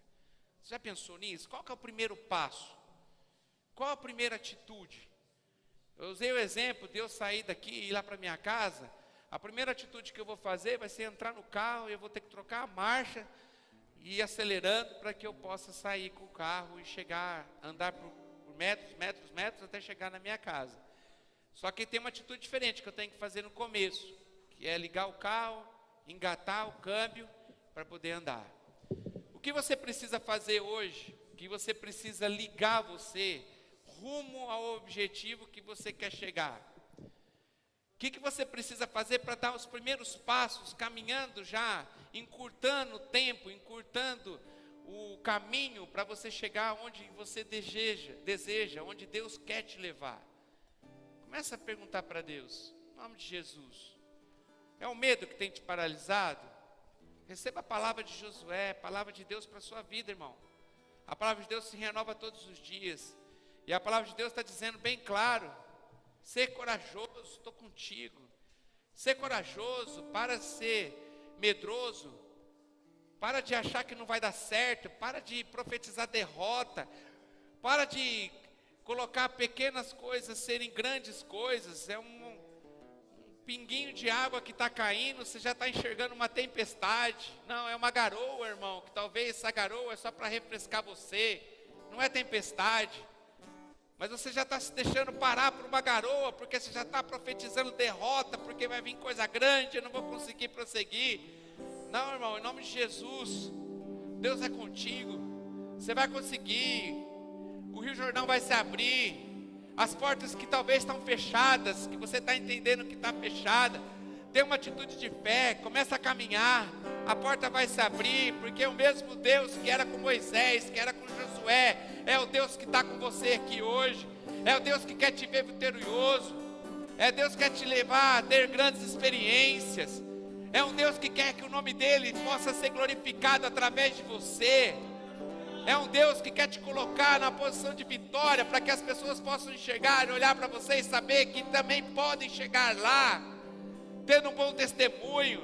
Você já pensou nisso? Qual que é o primeiro passo? Qual a primeira atitude? Eu usei o exemplo de eu sair daqui e ir lá para minha casa. A primeira atitude que eu vou fazer vai ser entrar no carro e eu vou ter que trocar a marcha e ir acelerando para que eu possa sair com o carro e chegar, andar por metros, até chegar na minha casa. Só que tem uma atitude diferente que eu tenho que fazer no começo, que é ligar o carro, engatar o câmbio para poder andar. O que você precisa fazer hoje? Que você precisa ligar você rumo ao objetivo que você quer chegar. que você precisa fazer para dar os primeiros passos, caminhando já, encurtando o tempo, encurtando o caminho para você chegar onde você deseja, onde Deus quer te levar? Começa a perguntar para Deus, em nome de Jesus. É o medo que tem te paralisado? Receba a palavra de Josué, a palavra de Deus para a sua vida, irmão. A palavra de Deus se renova todos os dias. E a palavra de Deus está dizendo bem claro: ser corajoso, estou contigo. Ser corajoso, para de ser medroso. Para de achar que não vai dar certo. Para de profetizar derrota. Para de colocar pequenas coisas serem grandes coisas. É um pinguinho de água que está caindo, você já está enxergando uma tempestade. Não, é uma garoa, irmão, que talvez essa garoa é só para refrescar você. Não é tempestade. Mas você já está se deixando parar por uma garoa, porque você já está profetizando derrota, porque vai vir coisa grande, eu não vou conseguir prosseguir. Não, irmão, em nome de Jesus, Deus é contigo. Você vai conseguir. O Rio Jordão vai se abrir. As portas que talvez estão fechadas, que você está entendendo que está fechada, tem uma atitude de fé, começa a caminhar, a porta vai se abrir, porque o mesmo Deus que era com Moisés, que era com Josué, é o Deus que está com você aqui hoje, é o Deus que quer te ver vitorioso, é Deus que quer te levar a ter grandes experiências, é um Deus que quer que o nome dele possa ser glorificado através de você. É um Deus que quer te colocar na posição de vitória, para que as pessoas possam enxergar, olhar para você e saber que também podem chegar lá, tendo um bom testemunho.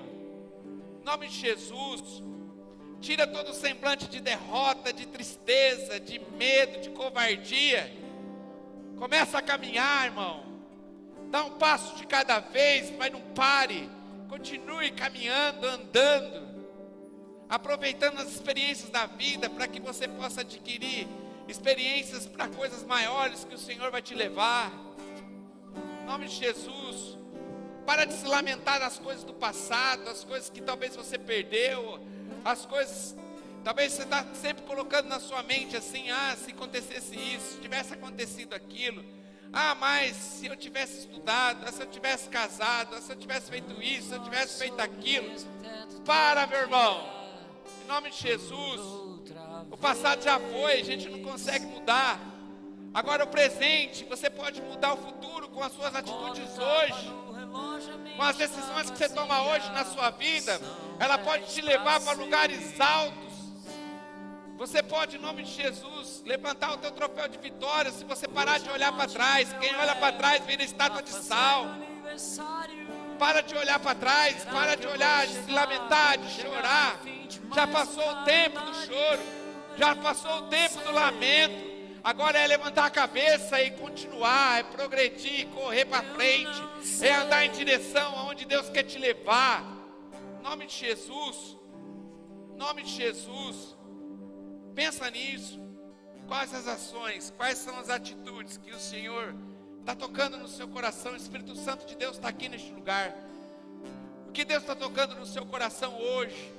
Em nome de Jesus, tira todo o semblante de derrota, de tristeza, de medo, de covardia. Começa a caminhar, irmão. Dá um passo de cada vez, mas não pare. Continue caminhando, andando, aproveitando as experiências da vida, para que você possa adquirir experiências para coisas maiores que o Senhor vai te levar. Em nome de Jesus, para de se lamentar das coisas do passado, as coisas que talvez você perdeu, as coisas, talvez você está sempre colocando na sua mente assim: se acontecesse isso, se tivesse acontecido aquilo, mas se eu tivesse estudado, se eu tivesse casado, se eu tivesse feito isso, se eu tivesse feito aquilo. Para, meu irmão. Em nome de Jesus, o passado já foi, a gente não consegue mudar. Agora o presente, você pode mudar o futuro com as suas atitudes hoje, com as decisões que você toma hoje na sua vida. Ela pode te levar para lugares altos. Você pode, em nome de Jesus, levantar o teu troféu de vitória, se você parar de olhar para trás. Quem olha para trás vira estátua de sal. Para de olhar para trás, para de olhar, de se lamentar, de chorar. Já passou o tempo do choro, já passou o tempo do lamento. Agora é levantar a cabeça e continuar, é progredir, correr para frente, é andar em direção aonde Deus quer te levar. Em nome de Jesus, em nome de Jesus, pensa nisso. Quais as ações, quais são as atitudes que o Senhor está tocando no seu coração? O Espírito Santo de Deus está aqui neste lugar. O que Deus está tocando no seu coração hoje?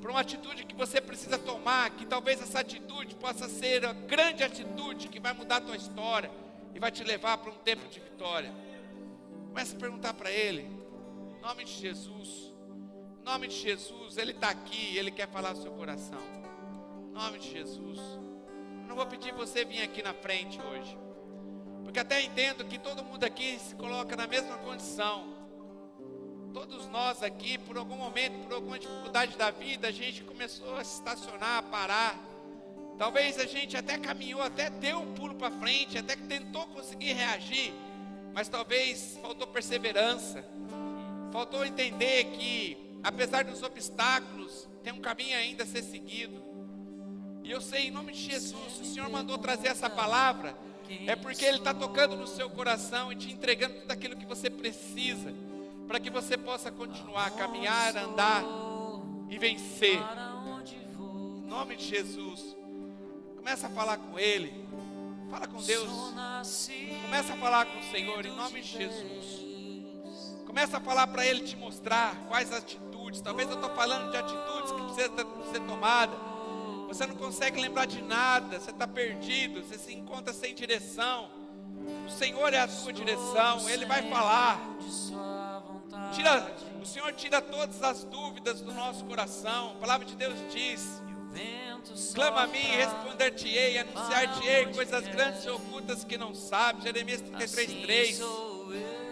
Para uma atitude que você precisa tomar, que talvez essa atitude possa ser a grande atitude que vai mudar a tua história e vai te levar para um tempo de vitória. Comece a perguntar para Ele, em nome de Jesus, em nome de Jesus. Ele está aqui, Ele quer falar no seu coração, em nome de Jesus. Eu não vou pedir você vir aqui na frente hoje, porque até entendo que todo mundo aqui se coloca na mesma condição. Todos nós aqui, por algum momento, por alguma dificuldade da vida, a gente começou a se estacionar, a parar. Talvez a gente até caminhou, até deu um pulo para frente, até que tentou conseguir reagir, mas talvez faltou perseverança, faltou entender que, apesar dos obstáculos, tem um caminho ainda a ser seguido. E eu sei, em nome de Jesus, se o Senhor mandou trazer essa palavra, é porque Ele está tocando no seu coração e te entregando tudo aquilo que você precisa, para que você possa continuar a caminhar, andar e vencer. Em nome de Jesus, começa a falar com Ele, fala com Deus, começa a falar com o Senhor, em nome de Jesus. Começa a falar para Ele te mostrar quais atitudes. Talvez eu estou falando de atitudes que precisam ser tomadas. Você não consegue lembrar de nada, você está perdido, você se encontra sem direção. O Senhor é a tua direção, Ele vai falar. O Senhor tira todas as dúvidas do nosso coração. A palavra de Deus diz: clama a mim e responder-te-ei, anunciar-te-ei coisas grandes e ocultas que não sabes. Jeremias 33:3.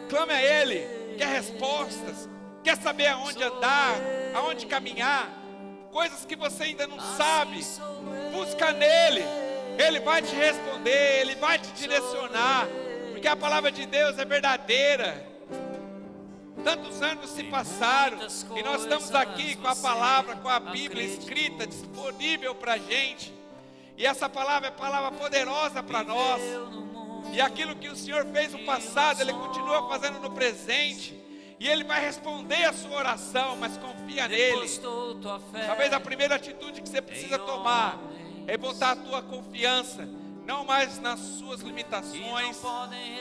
Clame a Ele, quer respostas, quer saber aonde andar, aonde caminhar, coisas que você ainda não sabe. Busca nele, Ele vai te responder, Ele vai te direcionar, porque a palavra de Deus é verdadeira. Tantos anos se passaram e nós estamos aqui com a palavra, com a Bíblia escrita, disponível para a gente. E essa palavra é palavra poderosa para nós. E aquilo que o Senhor fez no passado, Ele continua fazendo no presente. E Ele vai responder a sua oração, mas confia nele. Talvez a primeira atitude que você precisa tomar é botar a tua confiança não mais nas suas limitações,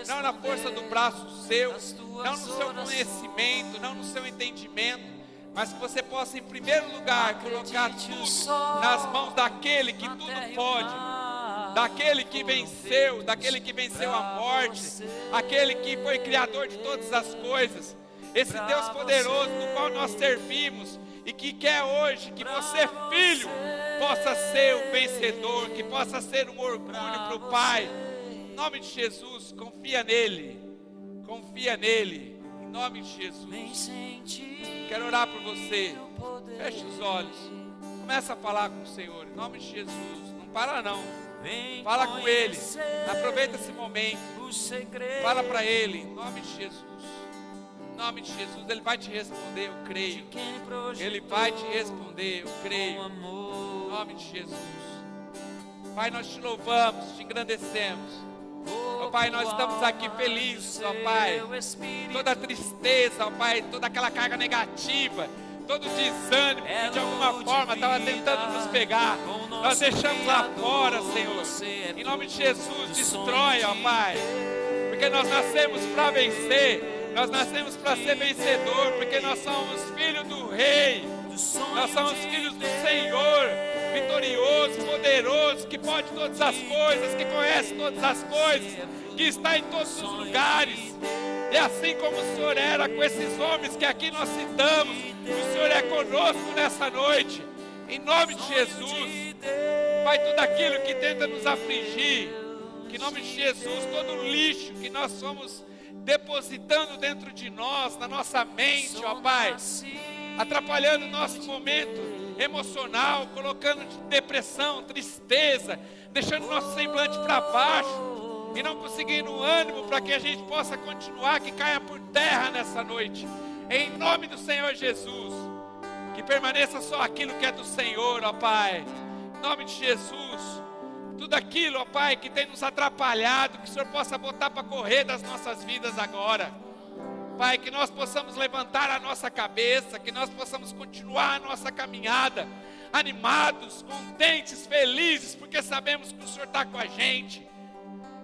não na força do braço seu, não no seu conhecimento, não no seu entendimento, mas que você possa em primeiro lugar colocar tudo nas mãos daquele que tudo pode, daquele que venceu a morte, aquele que foi criador de todas as coisas, esse Deus poderoso no qual nós servimos e que quer hoje que você, filho, possa ser um vencedor, que possa ser um orgulho para o Pai. Em nome de Jesus, confia nele, em nome de Jesus. Quero orar por você. Feche os olhos, começa a falar com o Senhor, em nome de Jesus. Não para não, fala com Ele, aproveita esse momento, fala para Ele, em nome de Jesus. Em nome de Jesus, Ele vai te responder, eu creio. Ele vai te responder, eu creio. Em nome de Jesus. Pai, nós te louvamos, te engrandecemos. Ó Pai, nós estamos aqui felizes, ó Pai. Toda tristeza, ó Pai, toda aquela carga negativa, todo desânimo que de alguma forma estava tentando nos pegar, nós deixamos lá fora, Senhor. Em nome de Jesus, destrói, ó Pai. Porque nós nascemos para vencer. Nós nascemos para ser vencedor, porque nós somos filhos do Rei, nós somos filhos do Senhor, vitorioso, poderoso, que pode todas as coisas, que conhece todas as coisas, que está em todos os lugares. E assim como o Senhor era com esses homens que aqui nós citamos, o Senhor é conosco nessa noite, em nome de Jesus. Pai, tudo aquilo que tenta nos afligir, que em nome de Jesus, todo o lixo que nós somos depositando dentro de nós, na nossa mente, ó Pai, atrapalhando o nosso momento emocional, colocando depressão, tristeza, deixando o nosso semblante para baixo e não conseguindo ânimo para que a gente possa continuar, que caia por terra nessa noite, em nome do Senhor Jesus, que permaneça só aquilo que é do Senhor, ó Pai, em nome de Jesus. Tudo aquilo, ó Pai, que tem nos atrapalhado, que o Senhor possa botar para correr das nossas vidas agora. Pai, que nós possamos levantar a nossa cabeça, que nós possamos continuar a nossa caminhada, animados, contentes, felizes, porque sabemos que o Senhor está com a gente.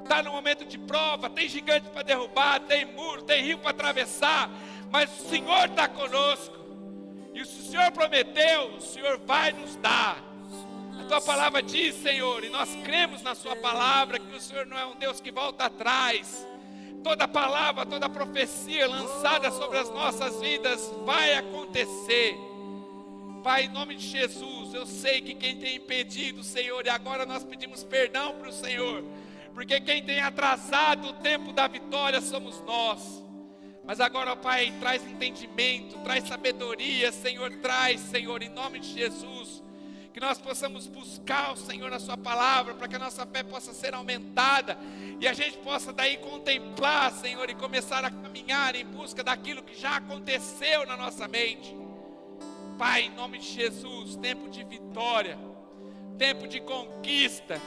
Está no momento de prova, tem gigante para derrubar, tem muro, tem rio para atravessar, mas o Senhor está conosco. E se o Senhor prometeu, o Senhor vai nos dar. A tua palavra diz, Senhor, e nós cremos na sua palavra, que o Senhor não é um Deus que volta atrás. Toda palavra, toda profecia lançada sobre as nossas vidas vai acontecer. Pai, em nome de Jesus, eu sei que quem tem impedido, Senhor, e agora nós pedimos perdão para o Senhor, porque quem tem atrasado o tempo da vitória somos nós. Mas agora, Pai, traz entendimento, traz sabedoria, Senhor, Senhor, em nome de Jesus, que nós possamos buscar o Senhor na sua palavra, para que a nossa fé possa ser aumentada, e a gente possa daí contemplar, Senhor, e começar a caminhar em busca daquilo que já aconteceu na nossa mente. Pai, em nome de Jesus, tempo de vitória, tempo de conquista,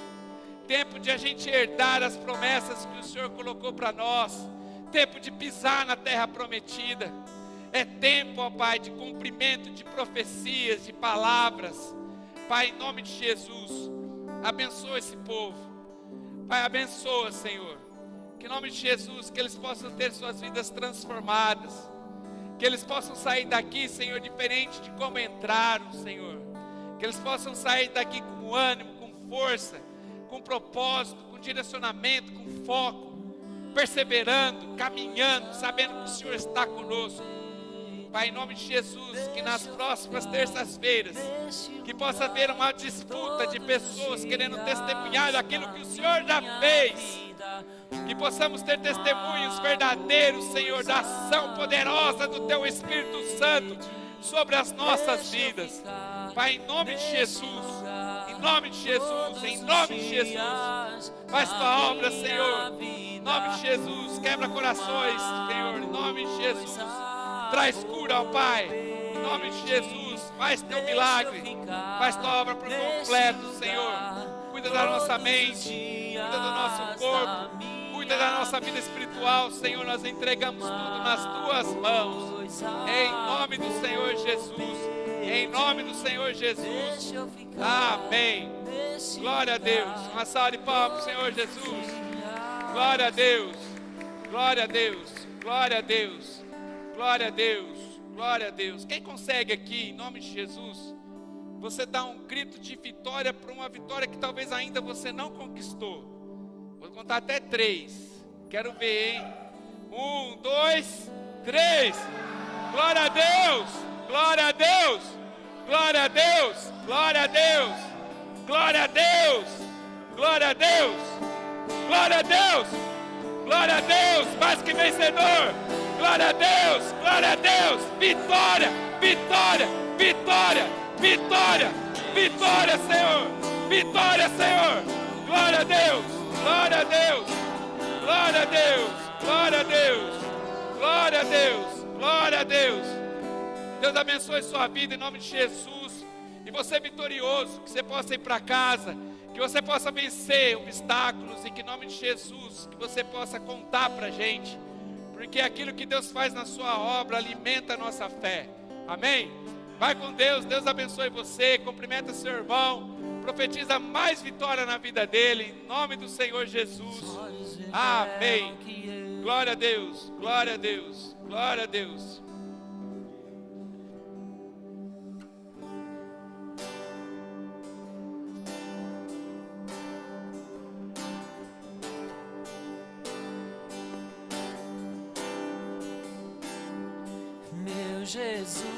tempo de a gente herdar as promessas que o Senhor colocou para nós, tempo de pisar na terra prometida, é tempo, ó Pai, de cumprimento de profecias, de palavras. Pai, em nome de Jesus, abençoa esse povo. Pai, abençoa, Senhor. Que em nome de Jesus, que eles possam ter suas vidas transformadas. Que eles possam sair daqui, Senhor, diferente de como entraram, Senhor. Que eles possam sair daqui com ânimo, com força, com propósito, com direcionamento, com foco. perseverando, caminhando, sabendo que o Senhor está conosco. Pai, em nome de Jesus, que nas próximas terças-feiras, que possa haver uma disputa de pessoas querendo testemunhar daquilo que o Senhor já fez. Que possamos ter testemunhos verdadeiros, Senhor, da ação poderosa do Teu Espírito Santo sobre as nossas vidas. Pai, em nome de Jesus, em nome de Jesus, em nome de Jesus, faz Tua obra, Senhor. Em nome de Jesus, quebra corações, Senhor, em nome de Jesus. Traz cura, ó Pai, em nome de Jesus, faz Teu milagre, faz Tua obra por completo, Senhor. Cuida da nossa mente, cuida do nosso corpo, cuida da nossa vida espiritual, Senhor. Nós entregamos tudo nas Tuas mãos, em nome do Senhor Jesus, em nome do Senhor Jesus, amém. Glória a Deus, uma salva de palmas, Senhor Jesus. Glória a Deus, glória a Deus, glória a Deus. Glória a Deus, glória a Deus. Quem consegue aqui, em nome de Jesus, você dá um grito de vitória para uma vitória que talvez ainda você não conquistou? Vou contar até 3. Quero ver, hein? 1, 2, 3. Glória a Deus, glória a Deus, glória a Deus, glória a Deus, glória a Deus, glória a Deus, glória a Deus, glória a Deus, mais que vencedor. Glória a Deus, glória a Deus, vitória, vitória, vitória, vitória, vitória, Senhor, vitória, Senhor, glória a Deus, glória a Deus, glória a Deus, glória a Deus, glória a Deus, glória a Deus. Deus abençoe sua vida em nome de Jesus, e você vitorioso, que você possa ir para casa, que você possa vencer obstáculos, e que em nome de Jesus, que você possa contar para a gente, porque aquilo que Deus faz na sua obra alimenta a nossa fé. Amém? Vai com Deus, Deus abençoe você, cumprimenta seu irmão, profetiza mais vitória na vida dele, em nome do Senhor Jesus. Amém. Glória a Deus, glória a Deus, glória a Deus. Jesus.